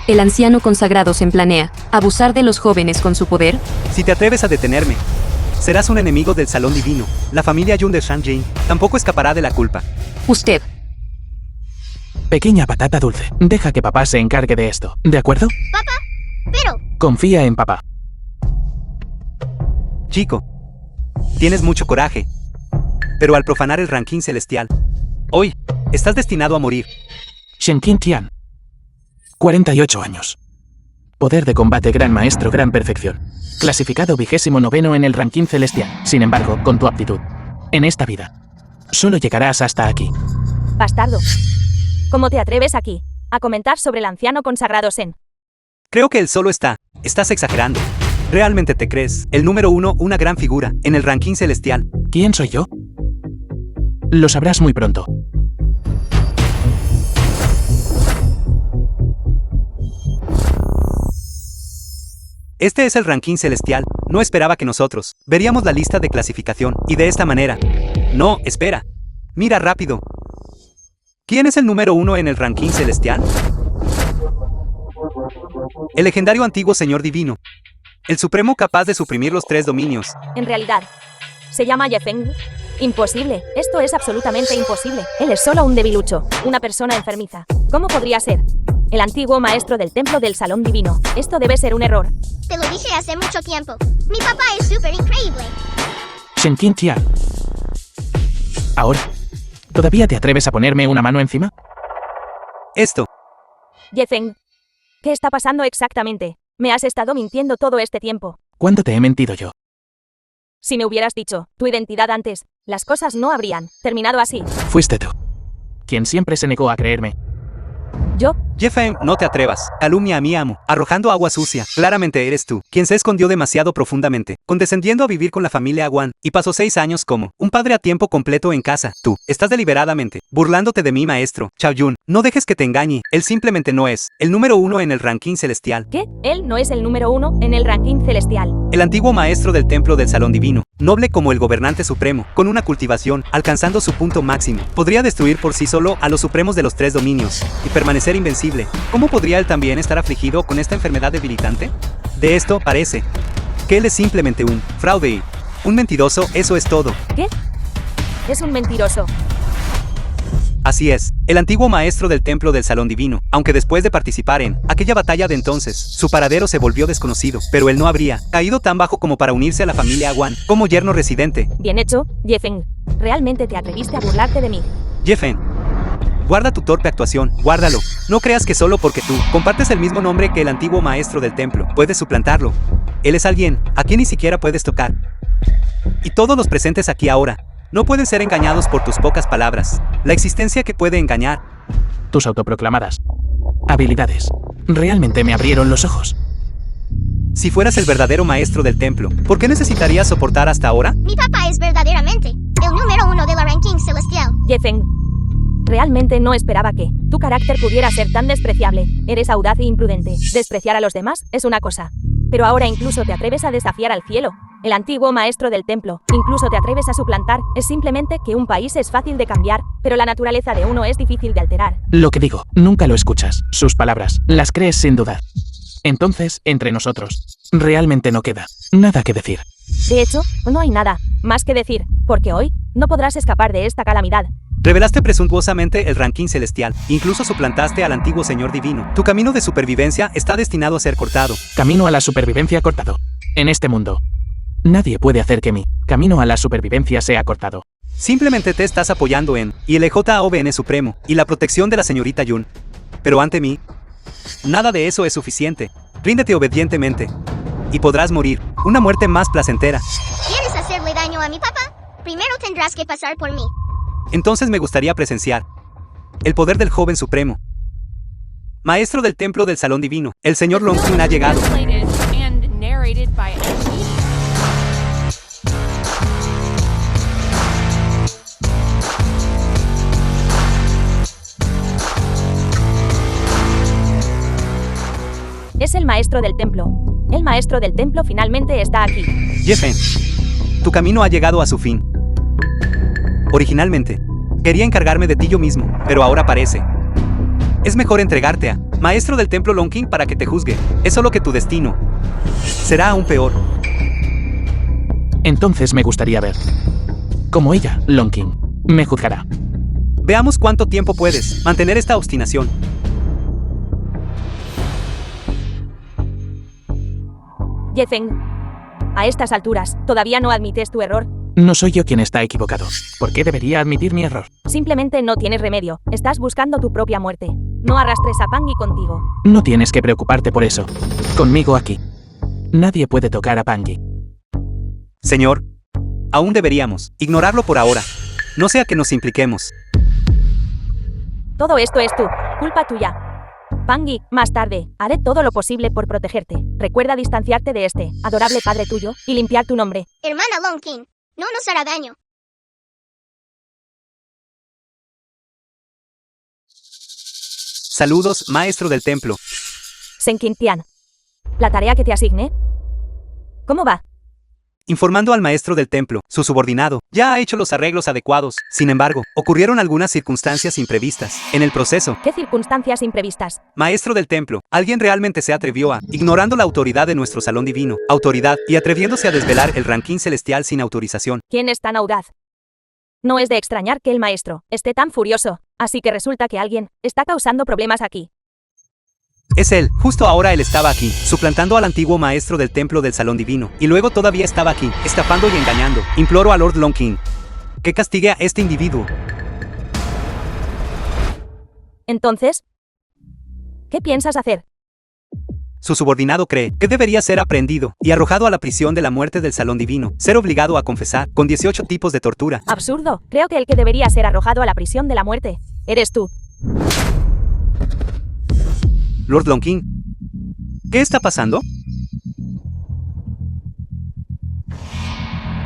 El anciano consagrado Sen planea abusar de los jóvenes con su poder. Si te atreves a detenerme, serás un enemigo del salón divino. La familia Yun de Shanjin tampoco escapará de la culpa. Usted. Pequeña patata dulce, deja que papá se encargue de esto, ¿de acuerdo? Pero, Confía en papá. Chico, tienes mucho coraje. Pero al profanar el ranking celestial, hoy, Estás destinado a morir. Shenqing Tian. 48 años. Poder de combate Gran Maestro Gran Perfección. Clasificado 29º en el ranking celestial. Sin embargo, con tu aptitud, en esta vida, solo llegarás hasta aquí. Bastardo. ¿Cómo te atreves aquí a comentar sobre el anciano consagrado Sen? Creo que él solo está. Estás exagerando. ¿Realmente te crees el número 1, una gran figura, en el ranking celestial? ¿Quién soy yo? Lo sabrás muy pronto. Este es el ranking celestial. No esperaba que nosotros veríamos la lista de clasificación, y de esta manera. No, espera. Mira rápido. ¿Quién es el número 1 en el ranking celestial? El legendario antiguo Señor Divino. El supremo capaz de suprimir los 3 dominios. En realidad, se llama Ye Feng. Imposible. Esto es absolutamente imposible. Él es solo un debilucho, una persona enfermiza. ¿Cómo podría ser? El antiguo maestro del templo del salón divino. Esto debe ser un error. Te lo dije hace mucho tiempo. Mi papá es súper increíble. Shenqing Tian. Ahora, ¿todavía te atreves a ponerme una mano encima? Esto. Ye Feng. ¿Qué está pasando exactamente? Me has estado mintiendo todo este tiempo. ¿Cuándo te he mentido yo? Si me hubieras dicho tu identidad antes, las cosas no habrían terminado así. Fuiste tú, quien siempre se negó a creerme. ¿Yo? Ye Feng, no te atrevas. Calumnia a mi amo, arrojando agua sucia. Claramente eres tú, quien se escondió demasiado profundamente, condescendiendo a vivir con la familia Wan, y pasó 6 años como un padre a tiempo completo en casa. Tú, estás deliberadamente burlándote de mi maestro, Chao Yun. No dejes que te engañe, él simplemente no es el número 1 en el ranking celestial. ¿Qué? Él no es el número 1 en el ranking celestial. El antiguo maestro del templo del salón divino, noble como el gobernante supremo, con una cultivación, alcanzando su punto máximo, podría destruir por sí solo a los supremos de los 3 dominios, y permanecer invencible. ¿Cómo podría él también estar afligido con esta enfermedad debilitante? De esto parece que él es simplemente un fraude, un mentiroso, eso es todo. ¿Qué? Es un mentiroso. Así es, el antiguo maestro del templo del salón divino, aunque después de participar en aquella batalla de entonces, su paradero se volvió desconocido, pero él no habría caído tan bajo como para unirse a la familia Wan, como yerno residente. Bien hecho, Ye Feng. Realmente te atreviste a burlarte de mí. Ye Feng, guarda tu torpe actuación, guárdalo. No creas que solo porque tú compartes el mismo nombre que el antiguo maestro del templo, puedes suplantarlo. Él es alguien a quien ni siquiera puedes tocar. Y todos los presentes aquí ahora no pueden ser engañados por tus pocas palabras. La existencia que puede engañar. Tus autoproclamadas habilidades realmente me abrieron los ojos. Si fueras el verdadero maestro del templo, ¿por qué necesitarías soportar hasta ahora? Mi papá es verdaderamente el número 1 de la ranking celestial. Ye Feng. Realmente no esperaba que tu carácter pudiera ser tan despreciable. Eres audaz e imprudente. Despreciar a los demás es una cosa, pero ahora incluso te atreves a desafiar al cielo, el antiguo maestro del templo. Incluso te atreves a suplantar. Es simplemente que un país es fácil de cambiar, pero la naturaleza de uno es difícil de alterar. Lo que digo, nunca lo escuchas. Sus palabras, las crees sin dudar. Entonces, entre nosotros, realmente no queda nada que decir. De hecho, no hay nada más que decir, porque hoy no podrás escapar de esta calamidad. Revelaste presuntuosamente el ranking celestial, incluso suplantaste al antiguo señor divino. Tu camino de supervivencia está destinado a ser cortado. Camino a la supervivencia cortado. En este mundo, nadie puede hacer que mi camino a la supervivencia sea cortado. Simplemente te estás apoyando en y el JOBN supremo y la protección de la señorita Yun. Pero ante mí, nada de eso es suficiente. Ríndete obedientemente y podrás morir, una muerte más placentera. ¿Quieres hacerle daño a mi papá? Primero tendrás que pasar por mí. Entonces me gustaría presenciar el poder del joven supremo. Maestro del templo del salón divino, el señor Longqing ha llegado. Translated and narrated by Ed. Es el maestro del templo. El maestro del templo finalmente está aquí. Ye Feng, tu camino ha llegado a su fin. Originalmente, quería encargarme de ti yo mismo, pero ahora parece es mejor entregarte a maestro del templo Longqing para que te juzgue. Es solo que tu destino será aún peor. Entonces me gustaría ver cómo ella, Longqing, me juzgará. Veamos cuánto tiempo puedes mantener esta obstinación. Ye Feng. A estas alturas, ¿todavía no admites tu error? No soy yo quien está equivocado. ¿Por qué debería admitir mi error? Simplemente no tienes remedio. Estás buscando tu propia muerte. No arrastres a Pangi contigo. No tienes que preocuparte por eso. Conmigo aquí. Nadie puede tocar a Pangi. Señor, aún deberíamos ignorarlo por ahora. No sea que nos impliquemos. Todo esto es culpa tuya. Pangi, más tarde, haré todo lo posible por protegerte. Recuerda distanciarte de este adorable padre tuyo y limpiar tu nombre. Hermana Longking, no nos hará daño. Saludos, maestro del templo. Senkintian. La tarea que te asigné. ¿Cómo va? Informando al maestro del templo, su subordinado, ya ha hecho los arreglos adecuados. Sin embargo, ocurrieron algunas circunstancias imprevistas. En el proceso, ¿Qué circunstancias imprevistas? maestro del templo, alguien realmente se atrevió a, ignorando la autoridad de nuestro salón divino, autoridad, y atreviéndose a desvelar el ranking celestial sin autorización. ¿Quién es tan audaz? No es de extrañar que el maestro esté tan furioso, así que resulta que alguien está causando problemas aquí. Es él, justo ahora él estaba aquí, suplantando al antiguo maestro del templo del salón divino, y luego todavía estaba aquí, estafando y engañando. Imploro a Lord Longking que castigue a este individuo. Entonces, ¿qué piensas hacer? Su subordinado cree que debería ser aprehendido y arrojado a la prisión de la muerte del salón divino, ser obligado a confesar, con 18 tipos de tortura. Absurdo. Creo que el que debería ser arrojado a la prisión de la muerte eres tú. Lord Longking, ¿qué está pasando?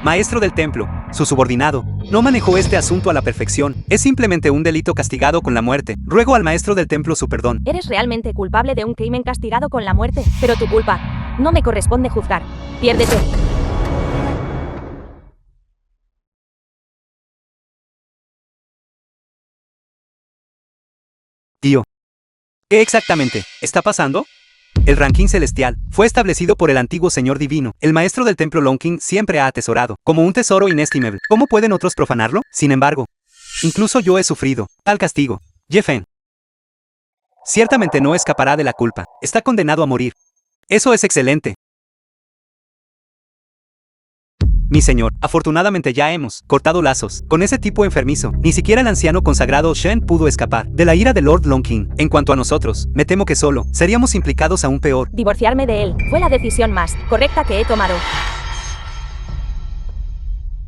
Maestro del templo, su subordinado, no manejó este asunto a la perfección. Es simplemente un delito castigado con la muerte. Ruego al maestro del templo su perdón. Eres realmente culpable de un crimen castigado con la muerte, pero tu culpa no me corresponde juzgar. Piérdete. Tío, ¿qué exactamente está pasando? El ranking celestial fue establecido por el antiguo señor divino. El maestro del templo Longking siempre ha atesorado como un tesoro inestimable. ¿Cómo pueden otros profanarlo? Sin embargo, incluso yo he sufrido tal castigo. Jeffen ciertamente no escapará de la culpa. Está condenado a morir. Eso es excelente. Mi señor, afortunadamente ya hemos cortado lazos con ese tipo enfermizo. Ni siquiera el anciano consagrado Shen pudo escapar de la ira de Lord Longking. En cuanto a nosotros, me temo que solo seríamos implicados aún peor. Divorciarme de él fue la decisión más correcta que he tomado.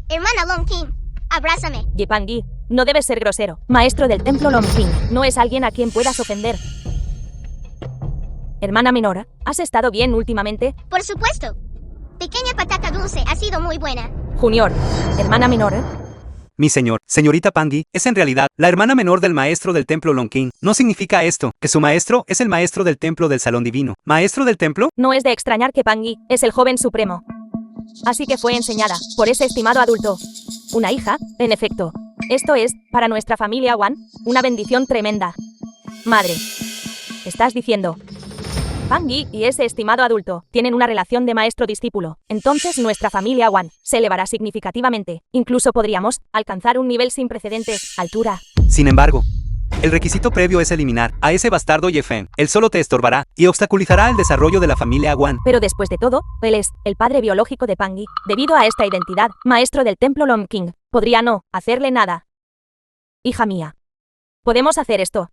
Hermana Longking, abrázame. Yepangi, no debes ser grosero. Maestro del templo Longking, no es alguien a quien puedas ofender. Hermana menor, ¿has estado bien últimamente? Por supuesto. Pequeña patata dulce ha sido muy buena. Junior, hermana menor, Mi señor, señorita Pangi, es en realidad la hermana menor del maestro del templo Longking. ¿No significa esto que su maestro es el maestro del templo del salón divino? ¿Maestro del templo? no es de extrañar que Pangi es el joven supremo. Así que fue enseñada por ese estimado adulto. Una hija, en efecto. Esto es, para nuestra familia Wan, una bendición tremenda. Madre, estás diciendo, Pangi y ese estimado adulto tienen una relación de maestro-discípulo. Entonces nuestra familia Wan se elevará significativamente. Incluso podríamos alcanzar un nivel sin precedentes, altura. Sin embargo, el requisito previo es eliminar a ese bastardo Yefen. Él solo te estorbará y obstaculizará el desarrollo de la familia Wan. Pero después de todo, él es el padre biológico de Pangi. Debido a esta identidad, maestro del templo Longking podría no hacerle nada. Hija mía, podemos hacer esto.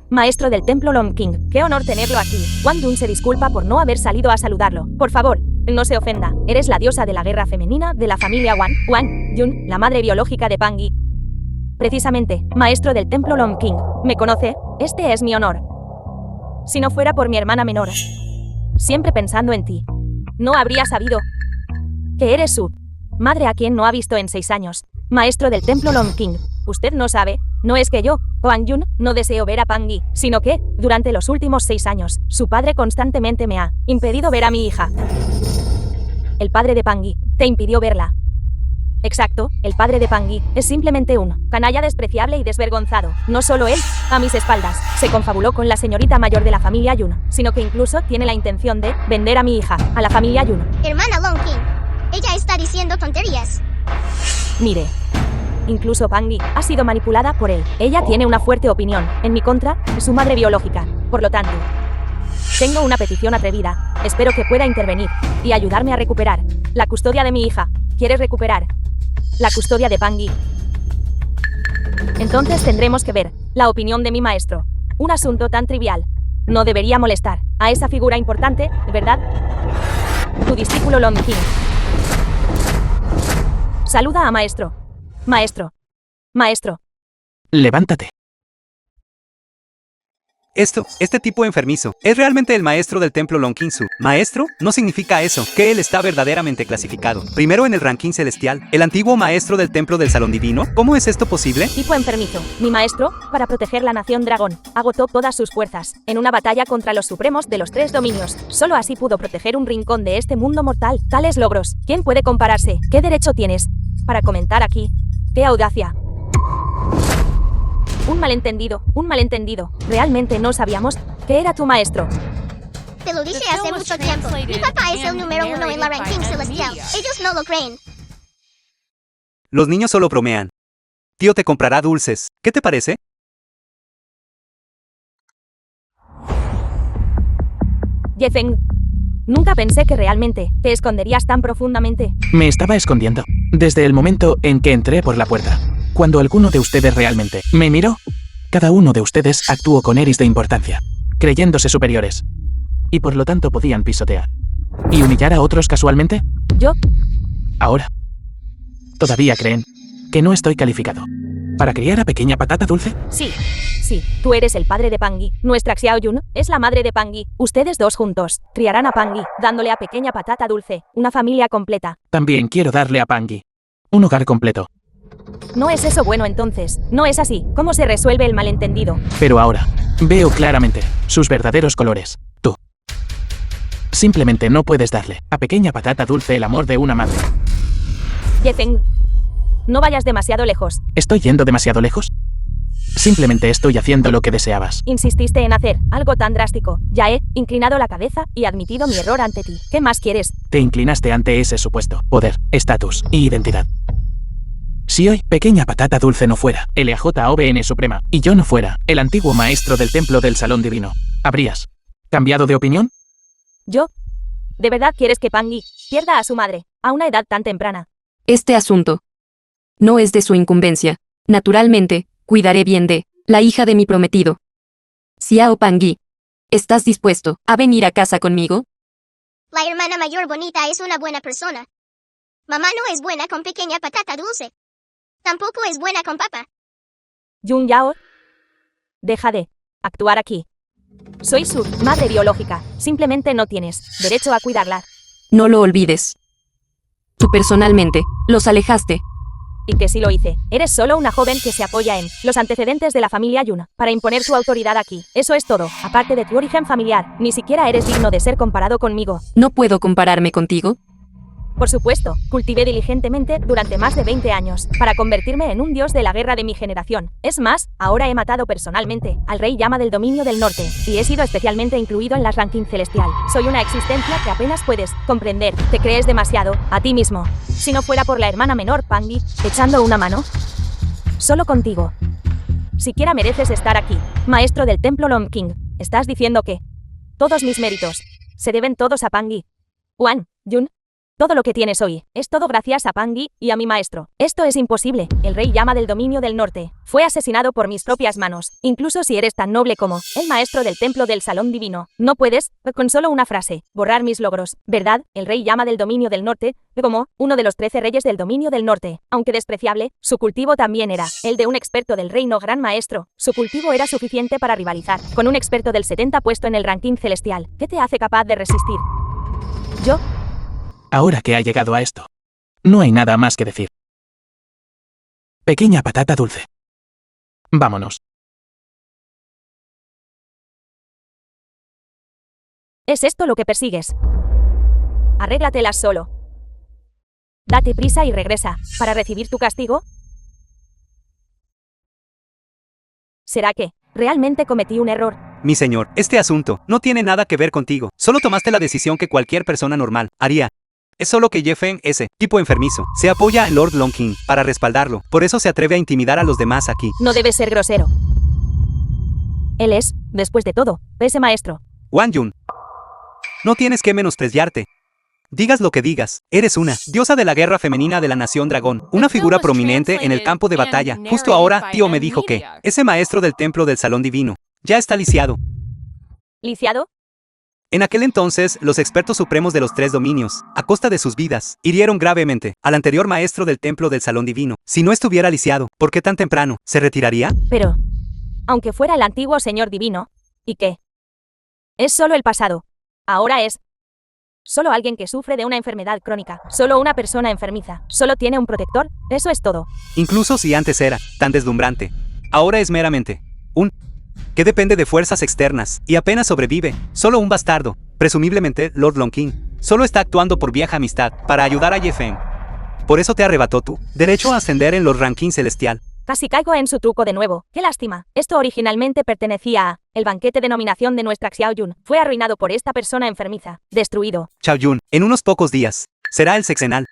Maestro del templo Longking, qué honor tenerlo aquí. Wan Yun se disculpa por no haber salido a saludarlo. Por favor, no se ofenda. Eres la diosa de la guerra femenina de la familia Wan. Wan Yun, la madre biológica de Pangi. Precisamente, maestro del templo Longking, ¿me conoce? Este es mi honor. Si no fuera por mi hermana menor, siempre pensando en ti, no habría sabido que eres su madre a quien no ha visto en 6 años. Maestro del templo Longking, usted no sabe, no es que yo, Wang Yun, no deseo ver a Pangi, sino que, durante los últimos 6 años, su padre constantemente me ha impedido ver a mi hija. El padre de Pangi te impidió verla. Exacto, el padre de Pangi es simplemente un canalla despreciable y desvergonzado. No solo él, a mis espaldas, se confabuló con la señorita mayor de la familia Yun, sino que incluso tiene la intención de vender a mi hija a la familia Yun. Hermana Longking, ella está diciendo tonterías. Mire, Incluso Pangi ha sido manipulada por él. Ella tiene una fuerte opinión en mi contra de su madre biológica. Por lo tanto, tengo una petición atrevida. Espero que pueda intervenir y ayudarme a recuperar la custodia de mi hija. ¿Quieres recuperar la custodia de Pangi? Entonces tendremos que ver la opinión de mi maestro. Un asunto tan trivial no debería molestar a esa figura importante, ¿verdad? Tu discípulo Long King. Saluda a maestro. Maestro. Maestro. Levántate. Este tipo enfermizo, es realmente el maestro del templo Longqingsu. Maestro no significa eso, que él está verdaderamente clasificado. Primero en el ranking celestial, el antiguo maestro del templo del salón divino. ¿Cómo es esto posible? Tipo enfermizo. Mi maestro, para proteger la nación dragón, agotó todas sus fuerzas en una batalla contra los supremos de los 3 dominios. Solo así pudo proteger un rincón de este mundo mortal. Tales logros, ¿quién puede compararse? ¿Qué derecho tienes para comentar aquí? ¡Qué audacia! Un malentendido. Realmente no sabíamos que era tu maestro. Te lo dije hace mucho tiempo. Mi papá es el número 1 en la ranking celestial. Ellos no lo creen. Los niños solo bromean. Tío te comprará dulces. ¿Qué te parece? Yefeng, nunca pensé que realmente te esconderías tan profundamente. Me estaba escondiendo desde el momento en que entré por la puerta. Cuando alguno de ustedes realmente me miró, cada uno de ustedes actuó con eris de importancia, creyéndose superiores. Y por lo tanto podían pisotear y humillar a otros casualmente. ¿Yo? Ahora, ¿todavía creen que no estoy calificado para criar a pequeña patata dulce? Sí, tú eres el padre de Pangi. Nuestra Xiaoyun es la madre de Pangi. Ustedes dos juntos criarán a Pangi, dándole a pequeña patata dulce una familia completa. También quiero darle a Pangi un hogar completo. ¿No es eso bueno entonces? No es así. ¿Cómo se resuelve el malentendido? Pero ahora, veo claramente sus verdaderos colores. Tú simplemente no puedes darle a pequeña patata dulce el amor de una madre. Yefeng, no vayas demasiado lejos. ¿Estoy yendo demasiado lejos? Simplemente estoy haciendo lo que deseabas. Insististe en hacer algo tan drástico. Ya he inclinado la cabeza y admitido mi error ante ti. ¿Qué más quieres? Te inclinaste ante ese supuesto poder, estatus y identidad. Si hoy, pequeña patata dulce no fuera LAJOVN Suprema, y yo no fuera el antiguo maestro del templo del salón divino, ¿habrías cambiado de opinión? ¿Yo? ¿De verdad quieres que Pangi pierda a su madre a una edad tan temprana? Este asunto no es de su incumbencia. Naturalmente, cuidaré bien de la hija de mi prometido. Xiao Pangi, ¿estás dispuesto a venir a casa conmigo? La hermana mayor bonita es una buena persona. Mamá no es buena con pequeña patata dulce. Tampoco es buena con papá. Yun Yao, deja de actuar aquí. Soy su madre biológica. Simplemente no tienes derecho a cuidarla. No lo olvides. Tú personalmente los alejaste. Y que sí lo hice. Eres solo una joven que se apoya en los antecedentes de la familia Yun para imponer tu autoridad aquí. Eso es todo. Aparte de tu origen familiar, ni siquiera eres digno de ser comparado conmigo. ¿No puedo compararme contigo? Por supuesto, cultivé diligentemente durante más de 20 años para convertirme en un dios de la guerra de mi generación. Es más, ahora he matado personalmente al rey Llama del dominio del norte y he sido especialmente incluido en las ranking celestial. Soy una existencia que apenas puedes comprender. Te crees demasiado a ti mismo. Si no fuera por la hermana menor Pangi echando una mano, solo contigo siquiera mereces estar aquí, maestro del templo Long King. Estás diciendo que todos mis méritos se deben todos a Pangi. Wan, Yun. Todo lo que tienes hoy es todo gracias a Pangi y a mi maestro. Esto es imposible. El rey Llama del dominio del norte fue asesinado por mis propias manos. Incluso si eres tan noble como el maestro del templo del salón divino, no puedes, con solo una frase, borrar mis logros. ¿Verdad? El rey Llama del dominio del norte, como uno de los 13 reyes del dominio del norte. Aunque despreciable, su cultivo también era el de un experto del reino gran maestro. Su cultivo era suficiente para rivalizar con un experto del 70 puesto en el ranking celestial. ¿Qué te hace capaz de resistir? ¿Yo? Ahora que ha llegado a esto, no hay nada más que decir. Pequeña patata dulce. Vámonos. ¿Es esto lo que persigues? Arréglatelas solo. Date prisa y regresa para recibir tu castigo. ¿Será que realmente cometí un error? Mi señor, este asunto no tiene nada que ver contigo. Solo tomaste la decisión que cualquier persona normal haría. Es solo que Ye-Feng, ese tipo enfermizo, se apoya en Lord Long King para respaldarlo. Por eso se atreve a intimidar a los demás aquí. No debes ser grosero. Él es, después de todo, ese maestro. Wan Yun, no tienes que menospreciarte. Digas lo que digas, eres una diosa de la guerra femenina de la nación dragón, una figura prominente en el campo de batalla. Justo ahora, tío me dijo que ese maestro del templo del salón divino ya está lisiado. ¿Lisiado? En aquel entonces, los expertos supremos de los 3 dominios, a costa de sus vidas, hirieron gravemente al anterior maestro del templo del salón divino. Si no estuviera lisiado, ¿por qué tan temprano? ¿Se retiraría? Pero, aunque fuera el antiguo señor divino, ¿y qué? Es solo el pasado. Ahora es solo alguien que sufre de una enfermedad crónica, solo una persona enfermiza, solo tiene un protector, eso es todo. Incluso si antes era tan deslumbrante, ahora es meramente un que depende de fuerzas externas y apenas sobrevive, solo un bastardo, presumiblemente Lord Long King, solo está actuando por vieja amistad para ayudar a Ye-Feng. Por eso te arrebató tu derecho a ascender en los rankings celestial. Casi caigo en su truco de nuevo. ¡Qué lástima! Esto originalmente pertenecía a el banquete de nominación de nuestra Xiao Yun. Fue arruinado por esta persona enfermiza. Destruido. Chao Yun, en unos pocos días, será el sexenal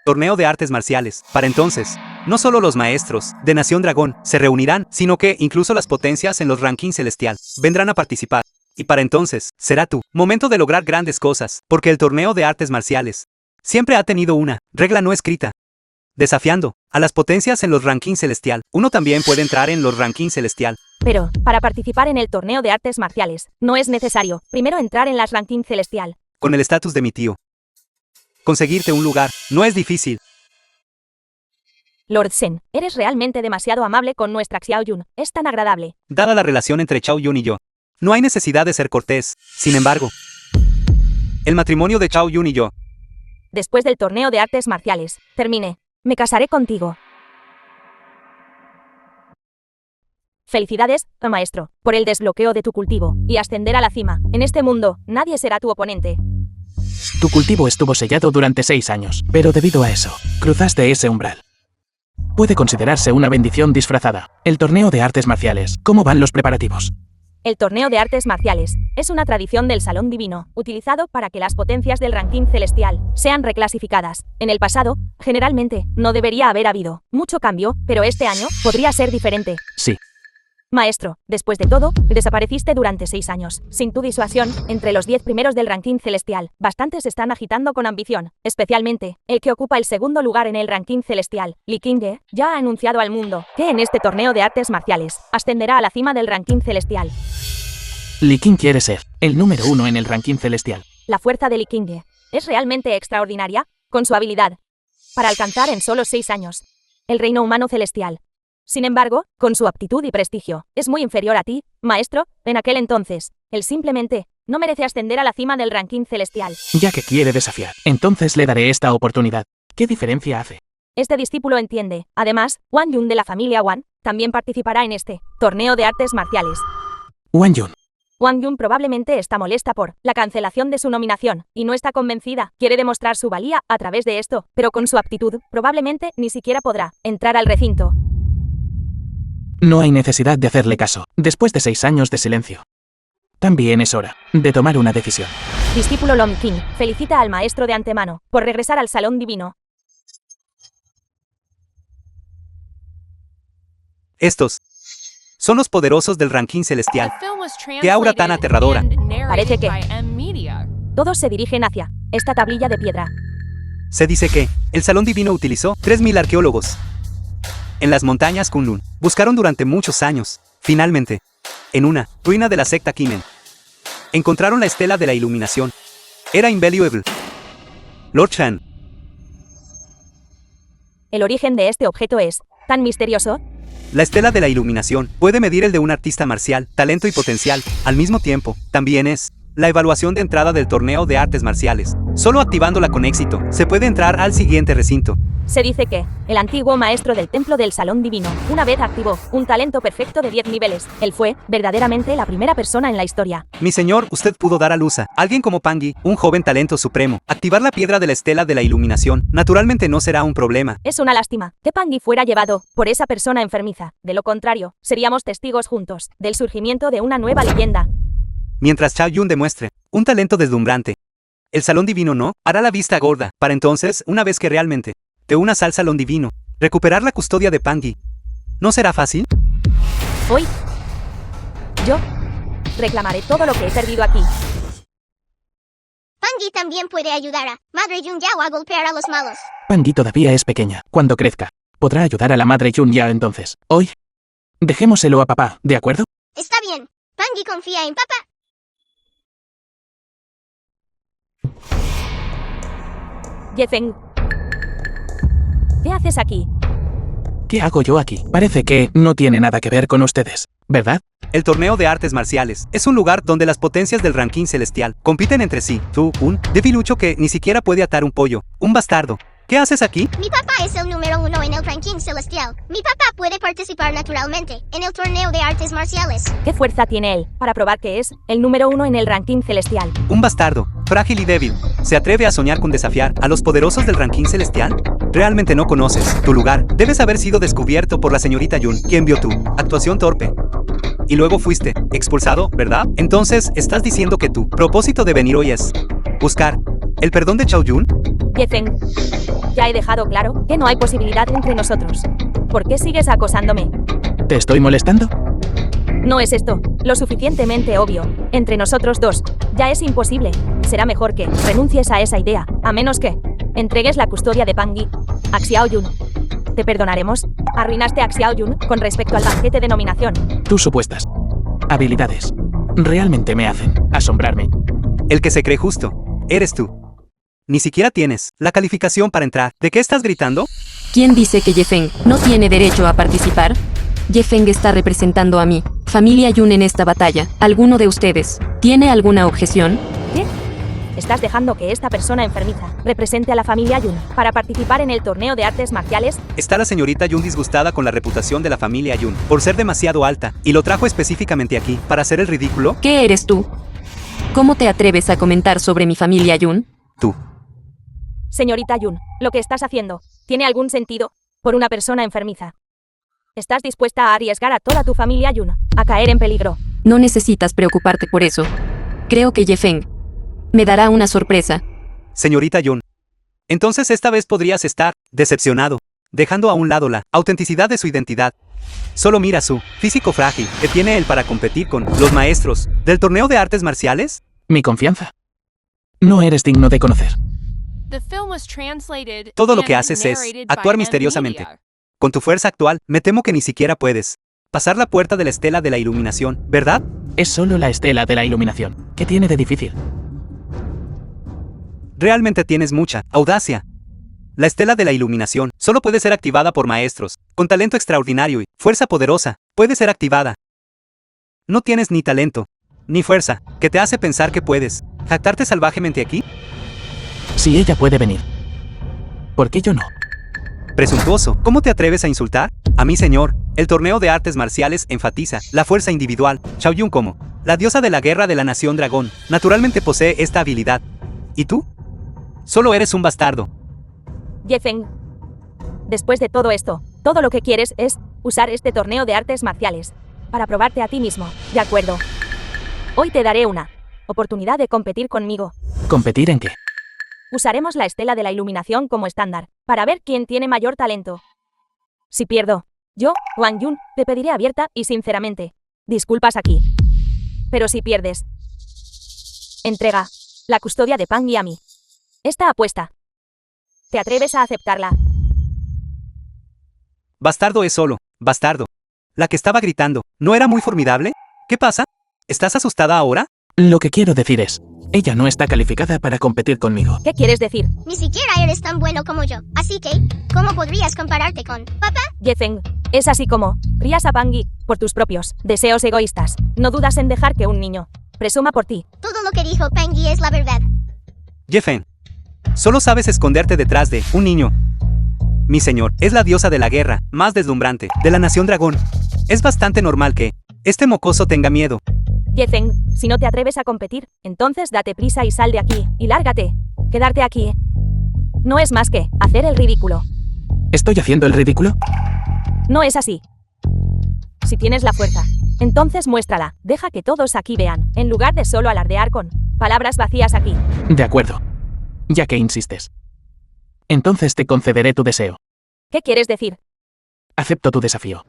torneo de artes marciales. Para entonces, no solo los maestros de Nación Dragón se reunirán, sino que incluso las potencias en los rankings celestial vendrán a participar. Y para entonces, será tu momento de lograr grandes cosas, porque el torneo de artes marciales siempre ha tenido una regla no escrita. Desafiando a las potencias en los rankings celestial, uno también puede entrar en los rankings celestial. Pero, para participar en el torneo de artes marciales, no es necesario primero entrar en las rankings celestial. Con el estatus de mi tío, conseguirte un lugar no es difícil. Lord Sen, eres realmente demasiado amable con nuestra Xiao Yun. Es tan agradable. Dada la relación entre Chao Yun y yo, no hay necesidad de ser cortés. Sin embargo, el matrimonio de Chao Yun y yo, Después del torneo de artes marciales, termine. Me casaré contigo. Felicidades, maestro, por el desbloqueo de tu cultivo y ascender a la cima. En este mundo, nadie será tu oponente. Tu cultivo estuvo sellado durante 6 años, pero debido a eso, cruzaste ese umbral. Puede considerarse una bendición disfrazada. El torneo de artes marciales. ¿Cómo van los preparativos? El torneo de artes marciales es una tradición del Salón Divino, utilizado para que las potencias del ranking celestial sean reclasificadas. En el pasado, generalmente, no debería haber habido mucho cambio, pero este año podría ser diferente. Sí. Maestro, después de todo, desapareciste durante 6 años. Sin tu disuasión, entre los 10 primeros del ranking celestial, bastantes se están agitando con ambición, especialmente el que ocupa el segundo lugar en el ranking celestial. Li Qingye ya ha anunciado al mundo que en este torneo de artes marciales ascenderá a la cima del ranking celestial. Li Qing quiere ser el número 1 en el ranking celestial. La fuerza de Li Qingye es realmente extraordinaria, con su habilidad para alcanzar en solo 6 años el reino humano celestial. Sin embargo, con su aptitud y prestigio, es muy inferior a ti, maestro. En aquel entonces, él simplemente no merece ascender a la cima del ranking celestial. Ya que quiere desafiar, entonces le daré esta oportunidad. ¿Qué diferencia hace? Este discípulo entiende. Además, Wan Yun de la familia Wan también participará en este torneo de artes marciales. Wan Yun. Wan Yun probablemente está molesta por la cancelación de su nominación y no está convencida. Quiere demostrar su valía a través de esto, pero con su aptitud, probablemente ni siquiera podrá entrar al recinto. No hay necesidad de hacerle caso, después de 6 años de silencio. También es hora de tomar una decisión. Discípulo Long King felicita al maestro de antemano por regresar al Salón Divino. Estos son los poderosos del ranking celestial. The film was ¡Qué aura tan translated aterradora! and narrated Parece que- by M-Media. Todos se dirigen hacia esta tablilla de piedra. Se dice que el Salón Divino utilizó 3000 arqueólogos en las montañas Kunlun. Buscaron durante muchos años. Finalmente, en una ruina de la secta Kimen, encontraron la estela de la iluminación. Era invaluable. Lord Chan, El origen de este objeto es tan misterioso. la estela de la iluminación puede medir el de un artista marcial, talento y potencial. Al mismo tiempo, también es la evaluación de entrada del torneo de artes marciales. Solo activándola con éxito, se puede entrar al siguiente recinto. Se dice que el antiguo maestro del templo del Salón Divino una vez activó un talento perfecto de 10 niveles. Él fue verdaderamente la primera persona en la historia. Mi señor, usted pudo dar a luz a alguien como Pangi, un joven talento supremo. Activar la piedra de la estela de la iluminación, naturalmente no será un problema. Es una lástima que Pangi fuera llevado por esa persona enfermiza. De lo contrario, seríamos testigos juntos del surgimiento de una nueva leyenda. Mientras Chao Yun demuestre un talento deslumbrante, El salón divino no, hará la vista gorda, para entonces, una vez que realmente te unas al salón divino, recuperar la custodia de Pangi. ¿No será fácil? Hoy, yo reclamaré todo lo que he perdido aquí. Pangi también puede ayudar a Madre Jun Yao a golpear a los malos. Pangi todavía es pequeña. Cuando crezca, podrá ayudar a la madre Jun ya entonces. Hoy, dejémoselo a papá, ¿de acuerdo? Está bien. Pangi confía en papá. Yefeng, ¿qué haces aquí? ¿Qué hago yo aquí? Parece que no tiene nada que ver con ustedes, ¿verdad? El torneo de artes marciales es un lugar donde las potencias del ranking celestial compiten entre sí. Tú, un debilucho que ni siquiera puede atar un pollo, un bastardo. ¿Qué haces aquí? Mi papá es el número 1 en el ranking celestial. Mi papá puede participar naturalmente en el torneo de artes marciales. ¿Qué fuerza tiene él para probar que es el número 1 en el ranking celestial? Un bastardo, frágil y débil. ¿Se atreve a soñar con desafiar a los poderosos del ranking celestial? Realmente no conoces tu lugar. Debes haber sido descubierto por la señorita Jun, quien vio tu actuación torpe. Y luego fuiste expulsado, ¿verdad? Entonces, ¿estás diciendo que tu propósito de venir hoy es buscar el perdón de Chao Jun? Yefeng, ya he dejado claro que no hay posibilidad entre nosotros. ¿Por qué sigues acosándome? ¿Te estoy molestando? No es esto lo suficientemente obvio. Entre nosotros dos, ya es imposible. Será mejor que renuncies a esa idea, a menos que entregues la custodia de Pangi a Xiao Jun. Te perdonaremos. Arruinaste a Xiao Jun con respecto al banquete de nominación. Tus supuestas habilidades realmente me hacen asombrarme. El que se cree justo, eres tú. Ni siquiera tienes la calificación para entrar. ¿De qué estás gritando? ¿Quién dice que Yefeng no tiene derecho a participar? Yefeng está representando a mi familia Jun en esta batalla. ¿Alguno de ustedes tiene alguna objeción? ¿Qué? ¿Estás dejando que esta persona enfermiza represente a la familia Jun para participar en el torneo de artes marciales? Está la señorita Jun disgustada con la reputación de la familia Jun por ser demasiado alta y lo trajo específicamente aquí para hacer el ridículo. ¿Qué eres tú? ¿Cómo te atreves a comentar sobre mi familia Jun? Tú. Señorita Jun, lo que estás haciendo tiene algún sentido por una persona enfermiza. ¿Estás dispuesta a arriesgar a toda tu familia Jun a caer en peligro? No necesitas preocuparte por eso. Creo que Yefeng me dará una sorpresa. Señorita Jun. Entonces esta vez podrías estar decepcionado, dejando a un lado la autenticidad de su identidad. Solo mira su físico frágil que tiene él para competir con los maestros del torneo de artes marciales. ¿Mi confianza? No eres digno de conocer. The film was translated Todo lo que and haces es narrated actuar by misteriosamente. NVIDIA. Con tu fuerza actual, me temo que ni siquiera puedes pasar la puerta de la estela de la iluminación, ¿verdad? Es solo la estela de la iluminación. ¿Qué tiene de difícil? Realmente tienes mucha audacia. La estela de la iluminación solo puede ser activada por maestros con talento extraordinario y fuerza poderosa. Puede ser activada. No tienes ni talento, ni fuerza, que te hace pensar que puedes jactarte salvajemente aquí. Si ella puede venir, ¿por qué yo no? Presuntuoso, ¿cómo te atreves a insultar? A mí, señor, el torneo de artes marciales enfatiza la fuerza individual. Xiao Jun, como la diosa de la guerra de la nación dragón, naturalmente posee esta habilidad. ¿Y tú? Solo eres un bastardo. Yefeng, después de todo esto, todo lo que quieres es usar este torneo de artes marciales para probarte a ti mismo, ¿de acuerdo? Hoy te daré una oportunidad de competir conmigo. ¿Competir en qué? Usaremos la estela de la iluminación como estándar, para ver quién tiene mayor talento. Si pierdo, yo, Wang Jun, te pediré abierta y sinceramente disculpas aquí. Pero si pierdes, entrega la custodia de Pangi a mí. Esta apuesta. ¿Te atreves a aceptarla? Bastardo es solo, bastardo. La que estaba gritando, ¿no era muy formidable? ¿Qué pasa? ¿Estás asustada ahora? Lo que quiero decir es, ella no está calificada para competir conmigo. ¿Qué quieres decir? Ni siquiera eres tan bueno como yo. Así que, ¿cómo podrías compararte con papá? Yefeng, es así como crías a Pangi por tus propios deseos egoístas. No dudas en dejar que un niño presuma por ti. Todo lo que dijo Pangi es la verdad. Yefeng, solo sabes esconderte detrás de un niño. Mi señor, es la diosa de la guerra, más deslumbrante, de la nación dragón. Es bastante normal que este mocoso tenga miedo. Yefeng, si no te atreves a competir, entonces date prisa y sal de aquí, y lárgate. Quedarte aquí no es más que hacer el ridículo. ¿Estoy haciendo el ridículo? No es así. Si tienes la fuerza, entonces muéstrala. Deja que todos aquí vean, en lugar de solo alardear con Palabras vacías aquí. De acuerdo. Ya que insistes. Entonces te concederé tu deseo. ¿Qué quieres decir? Acepto tu desafío.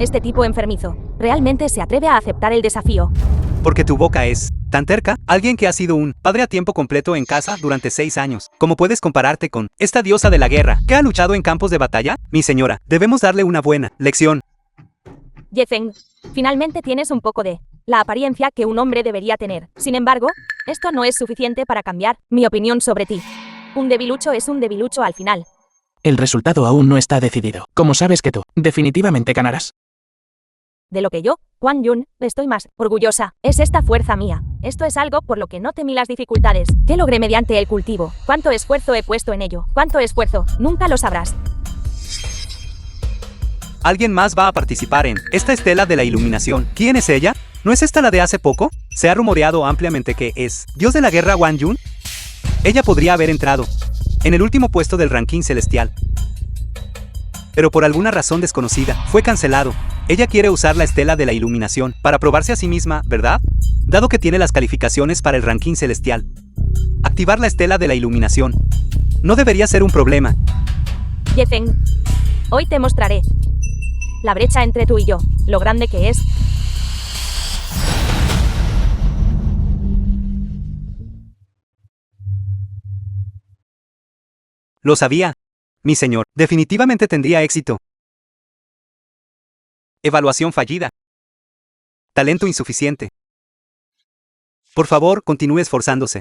Este tipo enfermizo realmente se atreve a aceptar el desafío. Porque tu boca es tan terca, alguien que ha sido un padre a tiempo completo en casa durante 6 años. ¿Cómo puedes compararte con esta diosa de la guerra que ha luchado en campos de batalla? Mi señora, debemos darle una buena lección. Yefeng, finalmente tienes un poco de la apariencia que un hombre debería tener. Sin embargo, esto no es suficiente para cambiar mi opinión sobre ti. Un debilucho es un debilucho al final. El resultado aún no está decidido. ¿Cómo sabes que tú definitivamente ganarás? De lo que yo, Hwang Yun, estoy más orgullosa. Es esta fuerza mía. Esto es algo por lo que no temí las dificultades. ¿Qué logré mediante el cultivo? ¿Cuánto esfuerzo he puesto en ello? ¿Cuánto esfuerzo? Nunca lo sabrás. Alguien más va a participar en esta estela de la iluminación. ¿Quién es ella? ¿No es esta la de hace poco? Se ha rumoreado ampliamente que es Dios de la Guerra Hwang Yun. Ella podría haber entrado en el último puesto del ranking celestial, pero por alguna razón desconocida, fue cancelado. Ella quiere usar la estela de la iluminación para probarse a sí misma, ¿verdad? Dado que tiene las calificaciones para el ranking celestial. Activar la estela de la iluminación no debería ser un problema. Yefeng, hoy te mostraré la brecha entre tú y yo, lo grande que es. Lo sabía. Mi señor, definitivamente tendría éxito. Evaluación fallida. Talento insuficiente. Por favor, continúe esforzándose.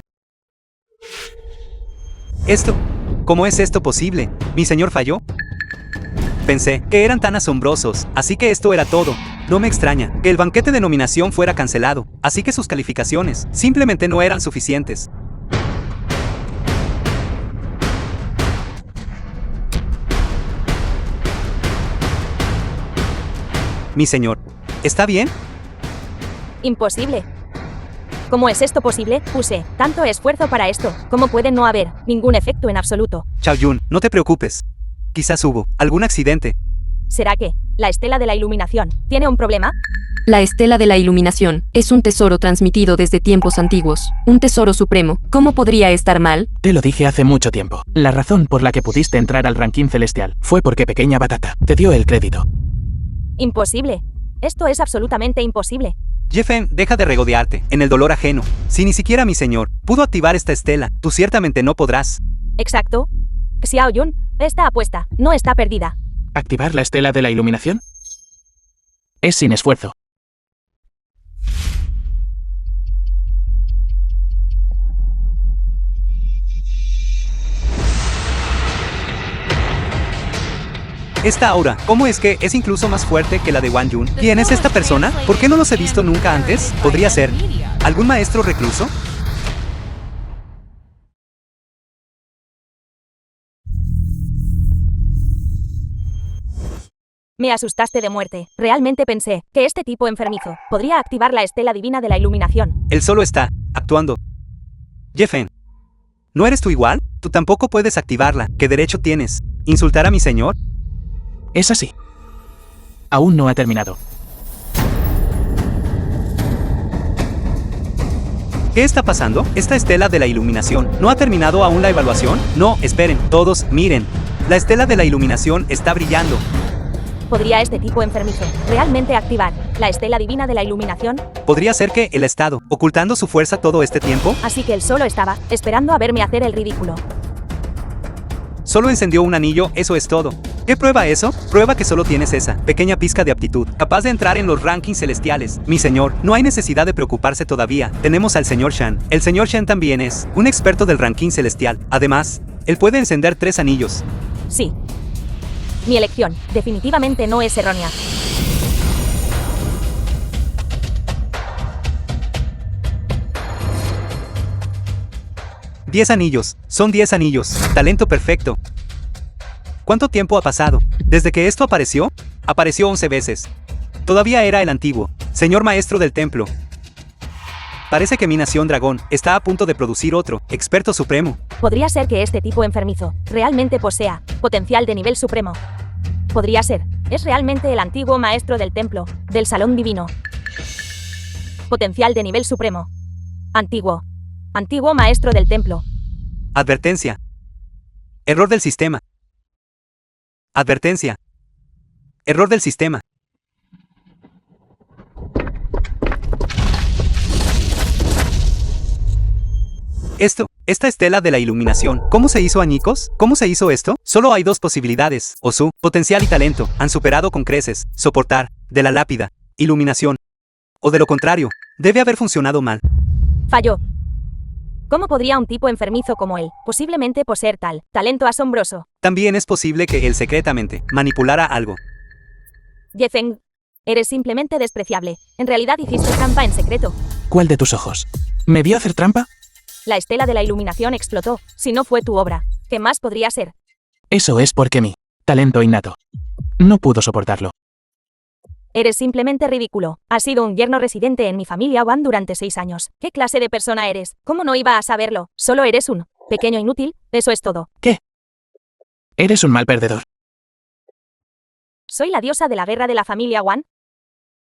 ¿Cómo es esto posible? ¿Mi señor falló? Pensé que eran tan asombrosos, así que esto era todo. No me extraña que el banquete de nominación fuera cancelado, así que sus calificaciones simplemente no eran suficientes. Mi señor, ¿está bien? Imposible. ¿Cómo es esto posible? Puse tanto esfuerzo para esto. ¿Cómo puede no haber ningún efecto en absoluto? Chao Yun, no te preocupes. Quizás hubo algún accidente. ¿Será que la estela de la iluminación tiene un problema? La estela de la iluminación es un tesoro transmitido desde tiempos antiguos, un tesoro supremo. ¿Cómo podría estar mal? Te lo dije hace mucho tiempo. La razón por la que pudiste entrar al ranking celestial fue porque Pequeña Batata te dio el crédito. Imposible. Esto es absolutamente imposible. Yefeng, deja de regodearte en el dolor ajeno. Si ni siquiera mi señor pudo activar esta estela, tú ciertamente no podrás. Exacto. Xiao Yun, esta apuesta no está perdida. ¿Activar la estela de la iluminación? Es sin esfuerzo. Esta aura, ¿cómo es que es incluso más fuerte que la de Hwang Yun? ¿Quién es esta persona? ¿Por qué no los he visto nunca antes? ¿Podría ser algún maestro recluso? Me asustaste de muerte. Realmente pensé que este tipo enfermizo podría activar la estela divina de la iluminación. Él solo está actuando. Yefeng, ¿no eres tú igual? Tú tampoco puedes activarla. ¿Qué derecho tienes? ¿Insultar a mi señor? Es así. Aún no ha terminado. ¿Qué está pasando? ¿Esta estela de la iluminación no ha terminado aún la evaluación? No, esperen, todos, miren. La estela de la iluminación está brillando. ¿Podría este tipo enfermizo realmente activar la estela divina de la iluminación? ¿Podría ser que él ha estado ocultando su fuerza todo este tiempo? Así que él solo estaba esperando a verme hacer el ridículo. Solo encendió un anillo, eso es todo. ¿Qué prueba eso? Prueba que solo tienes esa pequeña pizca de aptitud, capaz de entrar en los rankings celestiales. Mi señor, no hay necesidad de preocuparse todavía. Tenemos al señor Shan. El señor Shan también es un experto del ranking celestial. Además, él puede encender 3 anillos. Sí. Mi elección definitivamente no es errónea. ¡10 anillos! Son 10 anillos. Talento perfecto. ¿Cuánto tiempo ha pasado? ¿Desde que esto apareció? Apareció 11 veces. Todavía era el antiguo señor maestro del templo. Parece que mi nación dragón está a punto de producir otro experto supremo. Podría ser que este tipo enfermizo realmente posea potencial de nivel supremo. Podría ser. Es realmente el antiguo maestro del templo, del salón divino. Potencial de nivel supremo. Antiguo. Antiguo maestro del templo. Advertencia. Error del sistema. Advertencia. Error del sistema. Esta estela de la iluminación, ¿cómo se hizo añicos? ¿Cómo se hizo esto? Solo hay dos posibilidades, o su potencial y talento han superado con creces, soportar, de la lápida, iluminación. O de lo contrario, debe haber funcionado mal. Falló. ¿Cómo podría un tipo enfermizo como él posiblemente poseer tal talento asombroso? También es posible que él secretamente manipulara algo. Ye Feng, eres simplemente despreciable. En realidad hiciste trampa en secreto. ¿Cuál de tus ojos? ¿Me vio hacer trampa? La estela de la iluminación explotó. Si no fue tu obra, ¿qué más podría ser? Eso es porque mi talento innato no pudo soportarlo. Eres simplemente ridículo. Has sido un yerno residente en mi familia Wan durante 6 años. ¿Qué clase de persona eres? ¿Cómo no iba a saberlo? Solo eres un pequeño inútil, eso es todo. ¿Qué? Eres un mal perdedor. ¿Soy la diosa de la guerra de la familia Wan?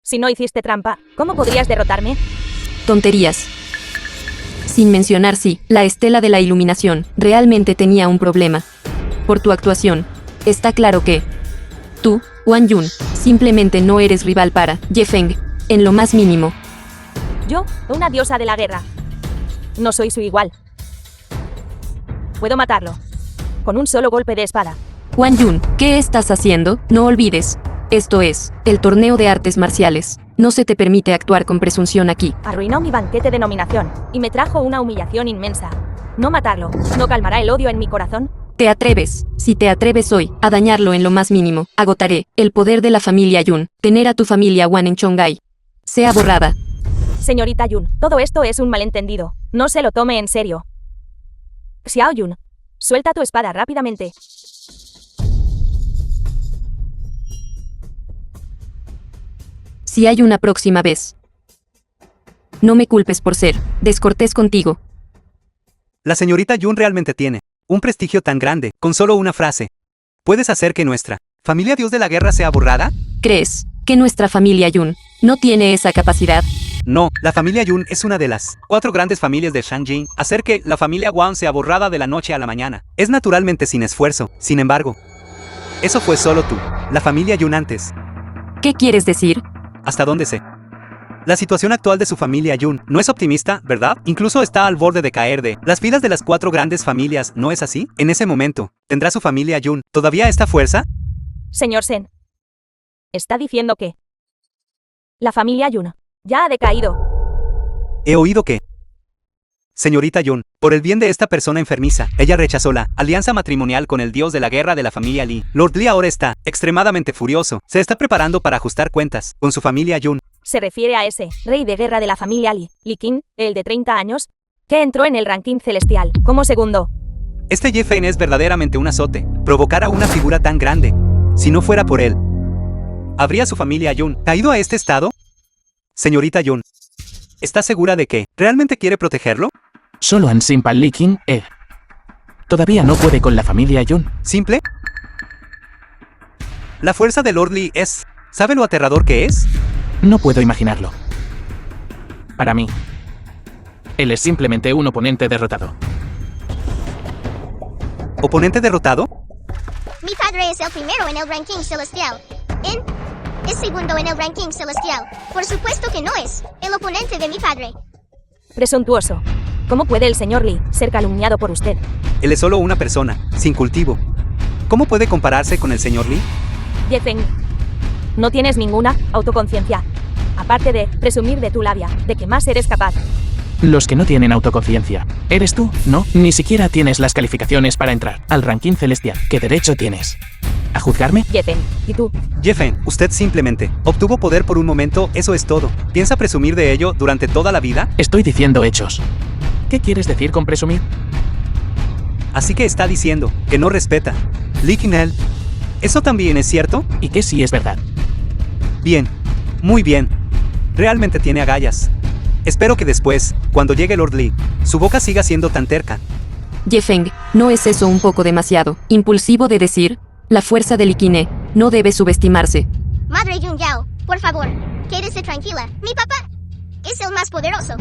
Si no hiciste trampa, ¿cómo podrías derrotarme? Tonterías. Sin mencionar si la estela de la iluminación realmente tenía un problema. Por tu actuación, está claro que tú, Wan Yun, simplemente no eres rival para Ye Feng, en lo más mínimo. Yo, una diosa de la guerra. No soy su igual. Puedo matarlo. Con un solo golpe de espada. Wan Yun, ¿qué estás haciendo? No olvides. Esto es el torneo de artes marciales. No se te permite actuar con presunción aquí. Arruinó mi banquete de nominación, y me trajo una humillación inmensa. No matarlo, ¿no calmará el odio en mi corazón? Te atreves, si te atreves hoy, a dañarlo en lo más mínimo, agotaré el poder de la familia Yun, tener a tu familia Wan en Chongai. Sea borrada. Señorita Yun, todo esto es un malentendido. No se lo tome en serio. Xiao Yun, suelta tu espada rápidamente. Si hay una próxima vez. No me culpes por ser descortés contigo. La señorita Yun realmente tiene un prestigio tan grande, con solo una frase. ¿Puedes hacer que nuestra familia Dios de la Guerra sea borrada? ¿Crees que nuestra familia Yun no tiene esa capacidad? No, la familia Yun es una de las 4 grandes familias de Shanjin. Hacer que la familia Wan sea borrada de la noche a la mañana es naturalmente sin esfuerzo. Sin embargo, eso fue solo tú, la familia Yun antes. ¿Qué quieres decir? Hasta dónde sé. La situación actual de su familia Yun no es optimista, ¿verdad? Incluso está al borde de caer de las filas de las 4 grandes familias, ¿no es así? En ese momento, ¿tendrá su familia Yun todavía esta fuerza? Señor Sen, está diciendo que la familia Yun ya ha decaído. He oído que... Señorita Yun, por el bien de esta persona enfermiza, ella rechazó la alianza matrimonial con el dios de la guerra de la familia Li. Lord Li ahora está extremadamente furioso. Se está preparando para ajustar cuentas con su familia Yun. Se refiere a ese rey de guerra de la familia Li, Li Qin, el de 30 años, que entró en el ranking celestial como segundo. Este Ye Feng es verdaderamente un azote. Provocar a una figura tan grande. Si no fuera por él, ¿habría su familia Yun caído a este estado? Señorita Yun, ¿está segura de que realmente quiere protegerlo? Solo An Simpa Li Qin, todavía no puede con la familia Yun. ¿Simple? La fuerza de Lord Li es... ¿Sabe lo aterrador que es? No puedo imaginarlo. Para mí, él es simplemente un oponente derrotado. ¿Oponente derrotado? Mi padre es el primero en el ranking celestial. Es segundo en el ranking celestial. Por supuesto que no es el oponente de mi padre. Presuntuoso. ¿Cómo puede el señor Li ser calumniado por usted? Él es solo una persona, sin cultivo. ¿Cómo puede compararse con el señor Li? Ye Feng, no tienes ninguna autoconciencia. Aparte de presumir de tu labia, de que más eres capaz. Los que no tienen autoconciencia. ¿Eres tú? No, ni siquiera tienes las calificaciones para entrar al ranking celestial. ¿Qué derecho tienes a juzgarme? Ye Feng, ¿y tú? Ye Feng, usted simplemente obtuvo poder por un momento, eso es todo. ¿Piensa presumir de ello durante toda la vida? Estoy diciendo hechos. ¿Qué quieres decir con presumir? Así que está diciendo que no respeta Li Qin. ¿Eso también es cierto? ¿Y qué sí es verdad? Bien, muy bien. Realmente tiene agallas. Espero que después, cuando llegue Lord Li, su boca siga siendo tan terca. Ye Feng, ¿no es eso un poco demasiado impulsivo de decir? La fuerza de Li Qin no debe subestimarse. Madre Yun Yao, por favor, quédese tranquila. Mi papá es el más poderoso.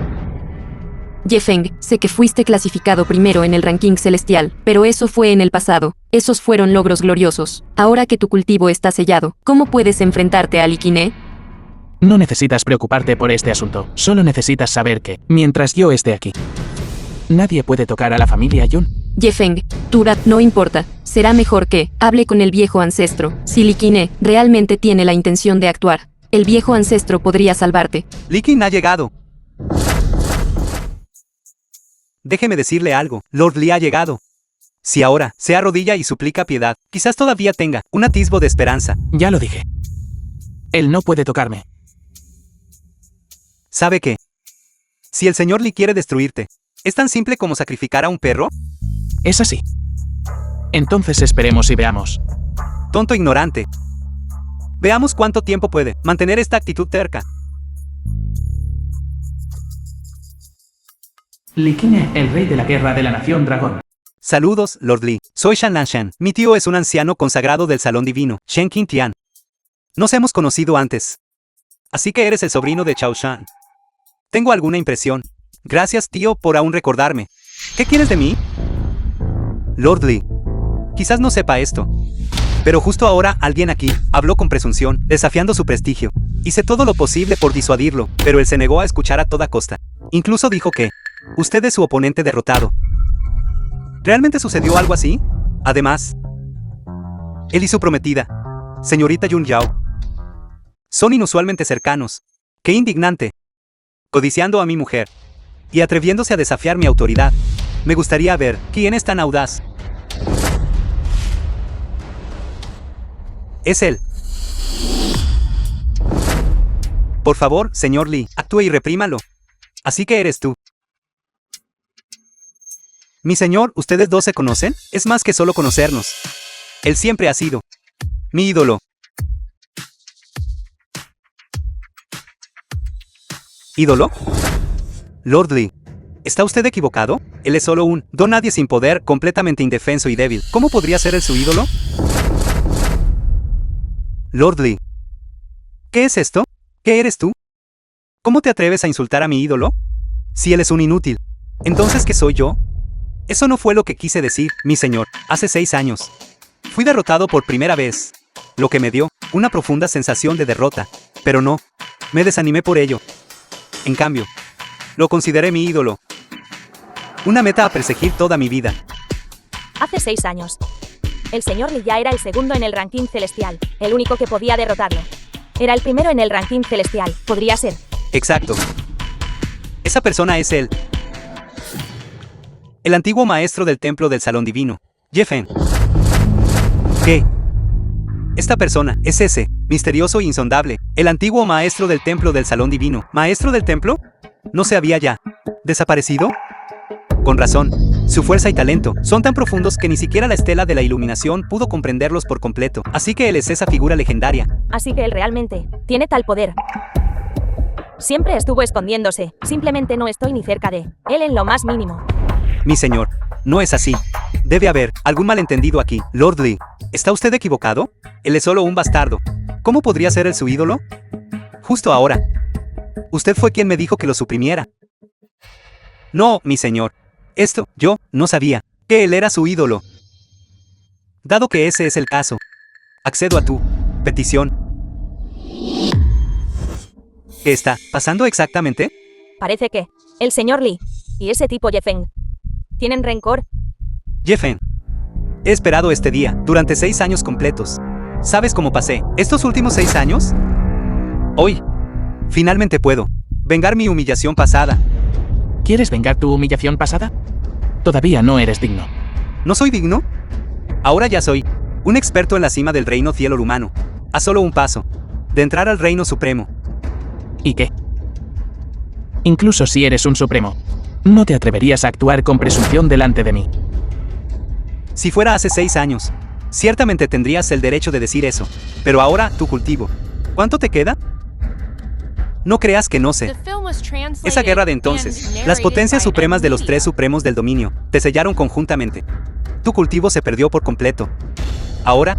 Yefeng, sé que fuiste clasificado primero en el ranking celestial, pero eso fue en el pasado. Esos fueron logros gloriosos. Ahora que tu cultivo está sellado, ¿cómo puedes enfrentarte a Likine? No necesitas preocuparte por este asunto. Solo necesitas saber que, mientras yo esté aquí, nadie puede tocar a la familia Yun. Yefeng, Turat, no importa. Será mejor que hable con el viejo ancestro. Si Likine realmente tiene la intención de actuar, el viejo ancestro podría salvarte. Likin ha llegado. Déjeme decirle algo, Lord Li ha llegado. Si ahora se arrodilla y suplica piedad, quizás todavía tenga un atisbo de esperanza. Ya lo dije. Él no puede tocarme. ¿Sabe qué? Si el señor Li quiere destruirte, ¿es tan simple como sacrificar a un perro? Es así. Entonces esperemos y veamos. Tonto ignorante. Veamos cuánto tiempo puede mantener esta actitud terca. Likine, el rey de la guerra de la nación dragón. Saludos, Lord Li. Soy Shan Lanshan. Mi tío es un anciano consagrado del Salón Divino, Shen Qing Tian. Nos hemos conocido antes. Así que eres el sobrino de Chao Shan. Tengo alguna impresión. Gracias, tío, por aún recordarme. ¿Qué quieres de mí? Lord Li. Quizás no sepa esto, pero justo ahora alguien aquí habló con presunción, desafiando su prestigio. Hice todo lo posible por disuadirlo, pero él se negó a escuchar a toda costa. Incluso dijo que usted es su oponente derrotado. ¿Realmente sucedió algo así? Además, él y su prometida, señorita Yun Yao, son inusualmente cercanos. ¡Qué indignante! Codiciando a mi mujer y atreviéndose a desafiar mi autoridad. Me gustaría ver quién es tan audaz. Es él. Por favor, señor Li, actúe y reprímalo. Así que eres tú. Mi señor, ¿ustedes dos se conocen? Es más que solo conocernos. Él siempre ha sido mi ídolo. ¿Ídolo? Lord Li, ¿está usted equivocado? Él es solo un don nadie sin poder, completamente indefenso y débil. ¿Cómo podría ser él su ídolo? Lord Li, ¿qué es esto? ¿Qué eres tú? ¿Cómo te atreves a insultar a mi ídolo? Si él es un inútil, ¿entonces qué soy yo? Eso no fue lo que quise decir, mi señor. Hace 6 años fui derrotado por primera vez, lo que me dio una profunda sensación de derrota, pero no me desanimé por ello. En cambio, lo consideré mi ídolo. Una meta a perseguir toda mi vida. Hace 6 años. El señor Li ya era el segundo en el ranking celestial, el único que podía derrotarlo. Era el primero en el ranking celestial, podría ser. Exacto. Esa persona es él. El antiguo maestro del templo del Salón Divino, Yefeng. ¿Qué? Esta persona es ese, misterioso e insondable, el antiguo maestro del templo del Salón Divino. ¿Maestro del templo? ¿No se había ya desaparecido? Con razón, su fuerza y talento son tan profundos que ni siquiera la estela de la iluminación pudo comprenderlos por completo. Así que él es esa figura legendaria. Así que él realmente tiene tal poder. Siempre estuvo escondiéndose, simplemente no estoy ni cerca de él en lo más mínimo. Mi señor, no es así. Debe haber algún malentendido aquí. Lord Li, ¿está usted equivocado? Él es solo un bastardo. ¿Cómo podría ser él su ídolo? Justo ahora. Usted fue quien me dijo que lo suprimiera. No, mi señor. Esto, yo, no sabía que él era su ídolo. Dado que ese es el caso, accedo a tu petición. ¿Qué está pasando exactamente? Parece que el señor Li y ese tipo Yefeng tienen rencor. Yefeng, he esperado este día durante 6 años completos. ¿Sabes cómo pasé estos últimos 6 años? Hoy, finalmente puedo vengar mi humillación pasada. ¿Quieres vengar tu humillación pasada? Todavía no eres digno. ¿No soy digno? Ahora ya soy un experto en la cima del reino cielo humano, a solo un paso de entrar al reino supremo. ¿Y qué? Incluso si eres un supremo, no te atreverías a actuar con presunción delante de mí. Si fuera hace 6 años, ciertamente tendrías el derecho de decir eso. Pero ahora, tu cultivo. ¿Cuánto te queda? No creas que no sé. The film was translated Esa guerra de and entonces, las narrated potencias by supremas de los NBC. 3 supremos del dominio, te sellaron conjuntamente. Tu cultivo se perdió por completo. Ahora,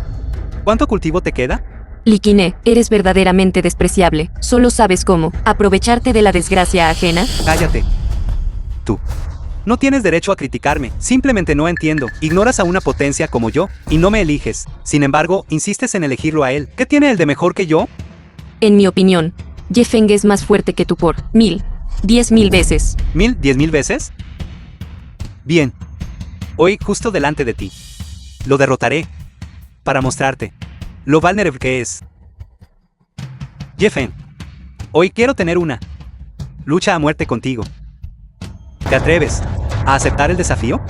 ¿cuánto cultivo te queda? Liquiné, eres verdaderamente despreciable. Solo sabes cómo aprovecharte de la desgracia ajena. Cállate. Tú. No tienes derecho a criticarme, simplemente no entiendo. Ignoras a una potencia como yo, y no me eliges. Sin embargo, insistes en elegirlo a él. ¿Qué tiene él de mejor que yo? En mi opinión, Ye Feng es más fuerte que tú por 10.000 veces. ¿1000, 10.000 veces? Bien. Hoy, justo delante de ti. Lo derrotaré. Para mostrarte lo vulnerable que es. Ye Feng. Hoy quiero tener una lucha a muerte contigo. ¿Te atreves a aceptar el desafío?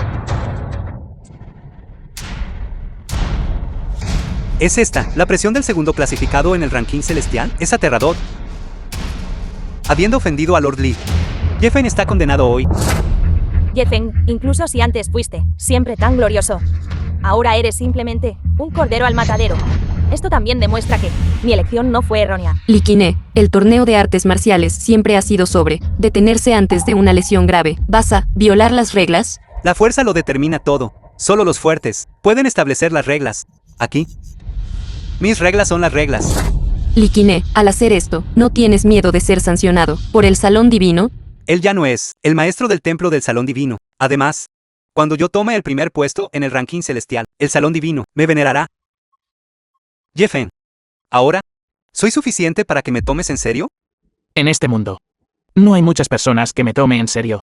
¿Es esta la presión del segundo clasificado en el ranking celestial? Es aterrador. Habiendo ofendido a Lord Lee, Ye Feng está condenado hoy. Ye Feng, incluso si antes fuiste siempre tan glorioso, ahora eres simplemente un cordero al matadero. Esto también demuestra que mi elección no fue errónea. Liquiné, el torneo de artes marciales siempre ha sido sobre detenerse antes de una lesión grave. ¿Vas a violar las reglas? La fuerza lo determina todo. Solo los fuertes pueden establecer las reglas. Aquí. Mis reglas son las reglas. Liquiné, al hacer esto, ¿no tienes miedo de ser sancionado por el Salón Divino? Él ya no es el maestro del templo del Salón Divino. Además, cuando yo tome el primer puesto en el ranking celestial, el Salón Divino me venerará. Ye Feng, ¿ahora soy suficiente para que me tomes en serio? En este mundo, no hay muchas personas que me tomen en serio.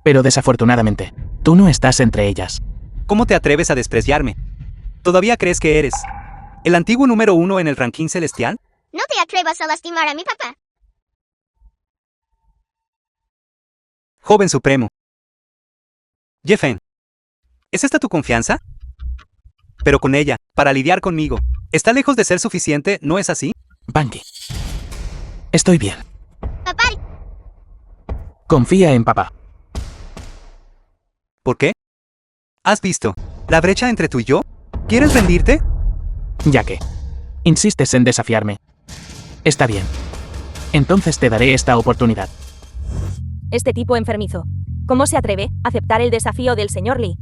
Pero desafortunadamente, tú no estás entre ellas. ¿Cómo te atreves a despreciarme? ¿Todavía crees que eres el antiguo número 1 en el ranking celestial? No te atrevas a lastimar a mi papá. Joven supremo. Ye Feng, ¿es esta tu confianza? Pero con ella, para lidiar conmigo, está lejos de ser suficiente, ¿no es así? Banqi. Estoy bien. Papá, Confía en papá. ¿Por qué? ¿Has visto la brecha entre tú y yo? ¿Quieres rendirte? Ya que insistes en desafiarme. Está bien. Entonces te daré esta oportunidad. Este tipo enfermizo, ¿cómo se atreve a aceptar el desafío del señor Lee?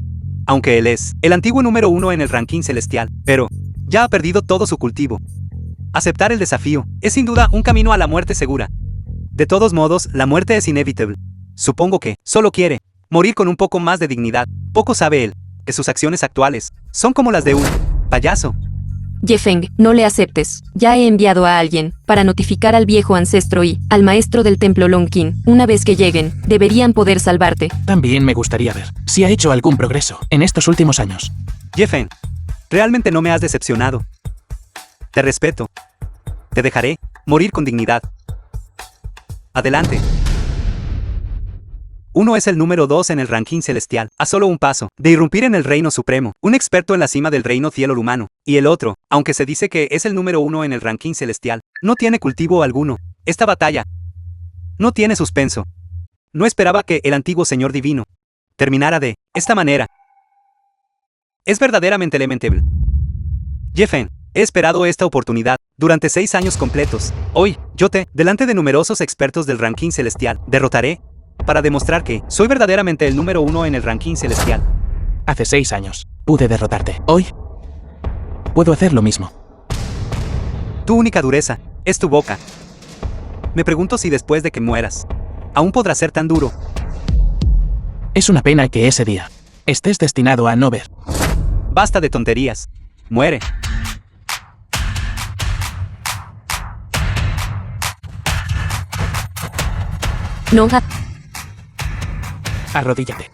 Aunque él es el antiguo número 1 en el ranking celestial, pero ya ha perdido todo su cultivo. Aceptar el desafío es sin duda un camino a la muerte segura. De todos modos, la muerte es inevitable. Supongo que solo quiere morir con un poco más de dignidad. Poco sabe él que sus acciones actuales son como las de un payaso. Ye Feng, no le aceptes. Ya he enviado a alguien para notificar al viejo ancestro y al maestro del templo Longqing. Una vez que lleguen, deberían poder salvarte. También me gustaría ver si ha hecho algún progreso en estos últimos años. Ye Feng, realmente no me has decepcionado. Te respeto. Te dejaré morir con dignidad. Adelante. Uno es el número 2 en el ranking celestial, a solo un paso de irrumpir en el reino supremo, un experto en la cima del reino cielo humano. Y el otro, aunque se dice que es el número 1 en el ranking celestial, no tiene cultivo alguno. Esta batalla no tiene suspenso. No esperaba que el antiguo señor divino terminara de esta manera. Es verdaderamente lamentable. Ye Feng, he esperado esta oportunidad durante 6 años completos. Hoy, yo delante de numerosos expertos del ranking celestial, derrotaré para demostrar que soy verdaderamente el número 1 en el ranking celestial. Hace 6 años pude derrotarte. Hoy puedo hacer lo mismo. Tu única dureza es tu boca. Me pregunto si después de que mueras, aún podrás ser tan duro. Es una pena que ese día estés destinado a no ver. Basta de tonterías. Muere. No, Arrodíllate.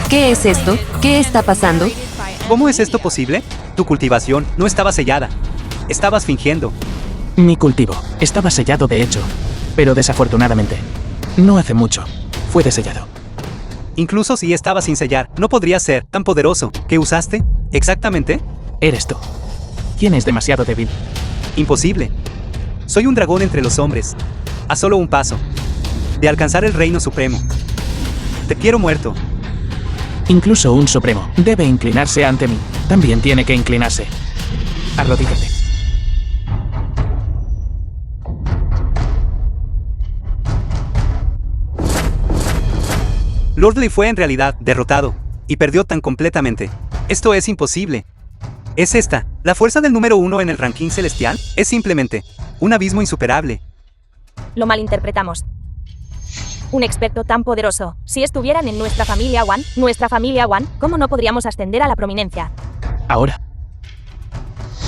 ¿qué es esto? ¿Qué está pasando? ¿Cómo es esto posible? Tu cultivación no estaba sellada. Estabas fingiendo. Mi cultivo estaba sellado de hecho, pero desafortunadamente, no hace mucho, fue desellado. Incluso si estaba sin sellar, no podría ser tan poderoso. ¿Qué usaste? ¿Exactamente? Eres tú. ¿Quién es demasiado débil? Imposible. Soy un dragón entre los hombres. A solo un paso de alcanzar el reino supremo. Te quiero muerto. Incluso un supremo debe inclinarse ante mí. También tiene que inclinarse. Arrodíllate. Lordley fue en realidad derrotado y perdió tan completamente. Esto es imposible. ¿Es esta la fuerza del número 1 en el ranking celestial? Es simplemente un abismo insuperable. Lo malinterpretamos. Un experto tan poderoso. Si estuvieran en nuestra familia One, ¿cómo no podríamos ascender a la prominencia? Ahora.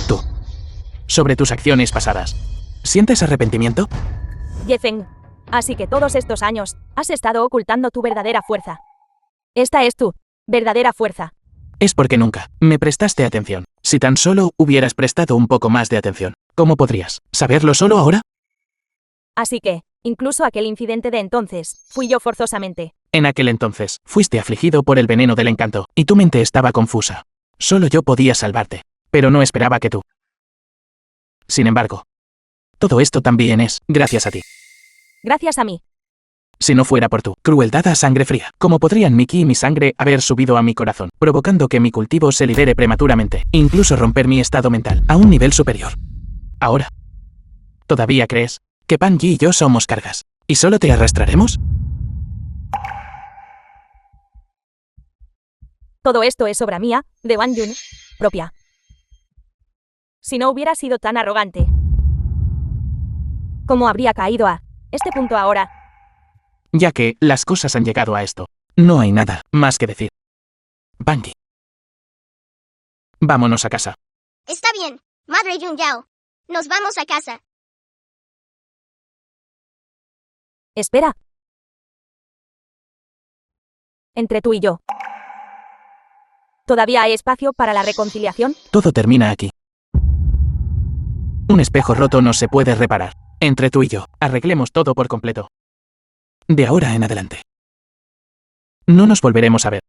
Tú. Sobre tus acciones pasadas. ¿Sientes arrepentimiento? Yefeng. Así que todos estos años, has estado ocultando tu verdadera fuerza. Esta es tu verdadera fuerza. Es porque nunca me prestaste atención. Si tan solo hubieras prestado un poco más de atención, ¿cómo podrías saberlo solo ahora? Así que, incluso aquel incidente de entonces, fui yo forzosamente. En aquel entonces, fuiste afligido por el veneno del encanto, y tu mente estaba confusa. Solo yo podía salvarte, pero no esperaba que tú. Sin embargo, todo esto también es gracias a ti. Gracias a mí. Si no fuera por tu crueldad a sangre fría, ¿cómo podrían mi ki y mi sangre haber subido a mi corazón, provocando que mi cultivo se libere prematuramente, incluso romper mi estado mental a un nivel superior? Ahora, ¿todavía crees que Pan Yi y yo somos cargas, y solo te arrastraremos? Todo esto es obra mía, de Wang Yun, propia. Si no hubiera sido tan arrogante, ¿cómo habría caído a este punto ahora? Ya que las cosas han llegado a esto, no hay nada más que decir. Pan Yi. Vámonos a casa. Está bien, Madre Yun Yao. Nos vamos a casa. Espera. Entre tú y yo. ¿Todavía hay espacio para la reconciliación? Todo termina aquí. Un espejo roto no se puede reparar. Entre tú y yo, arreglemos todo por completo. De ahora en adelante. No nos volveremos a ver.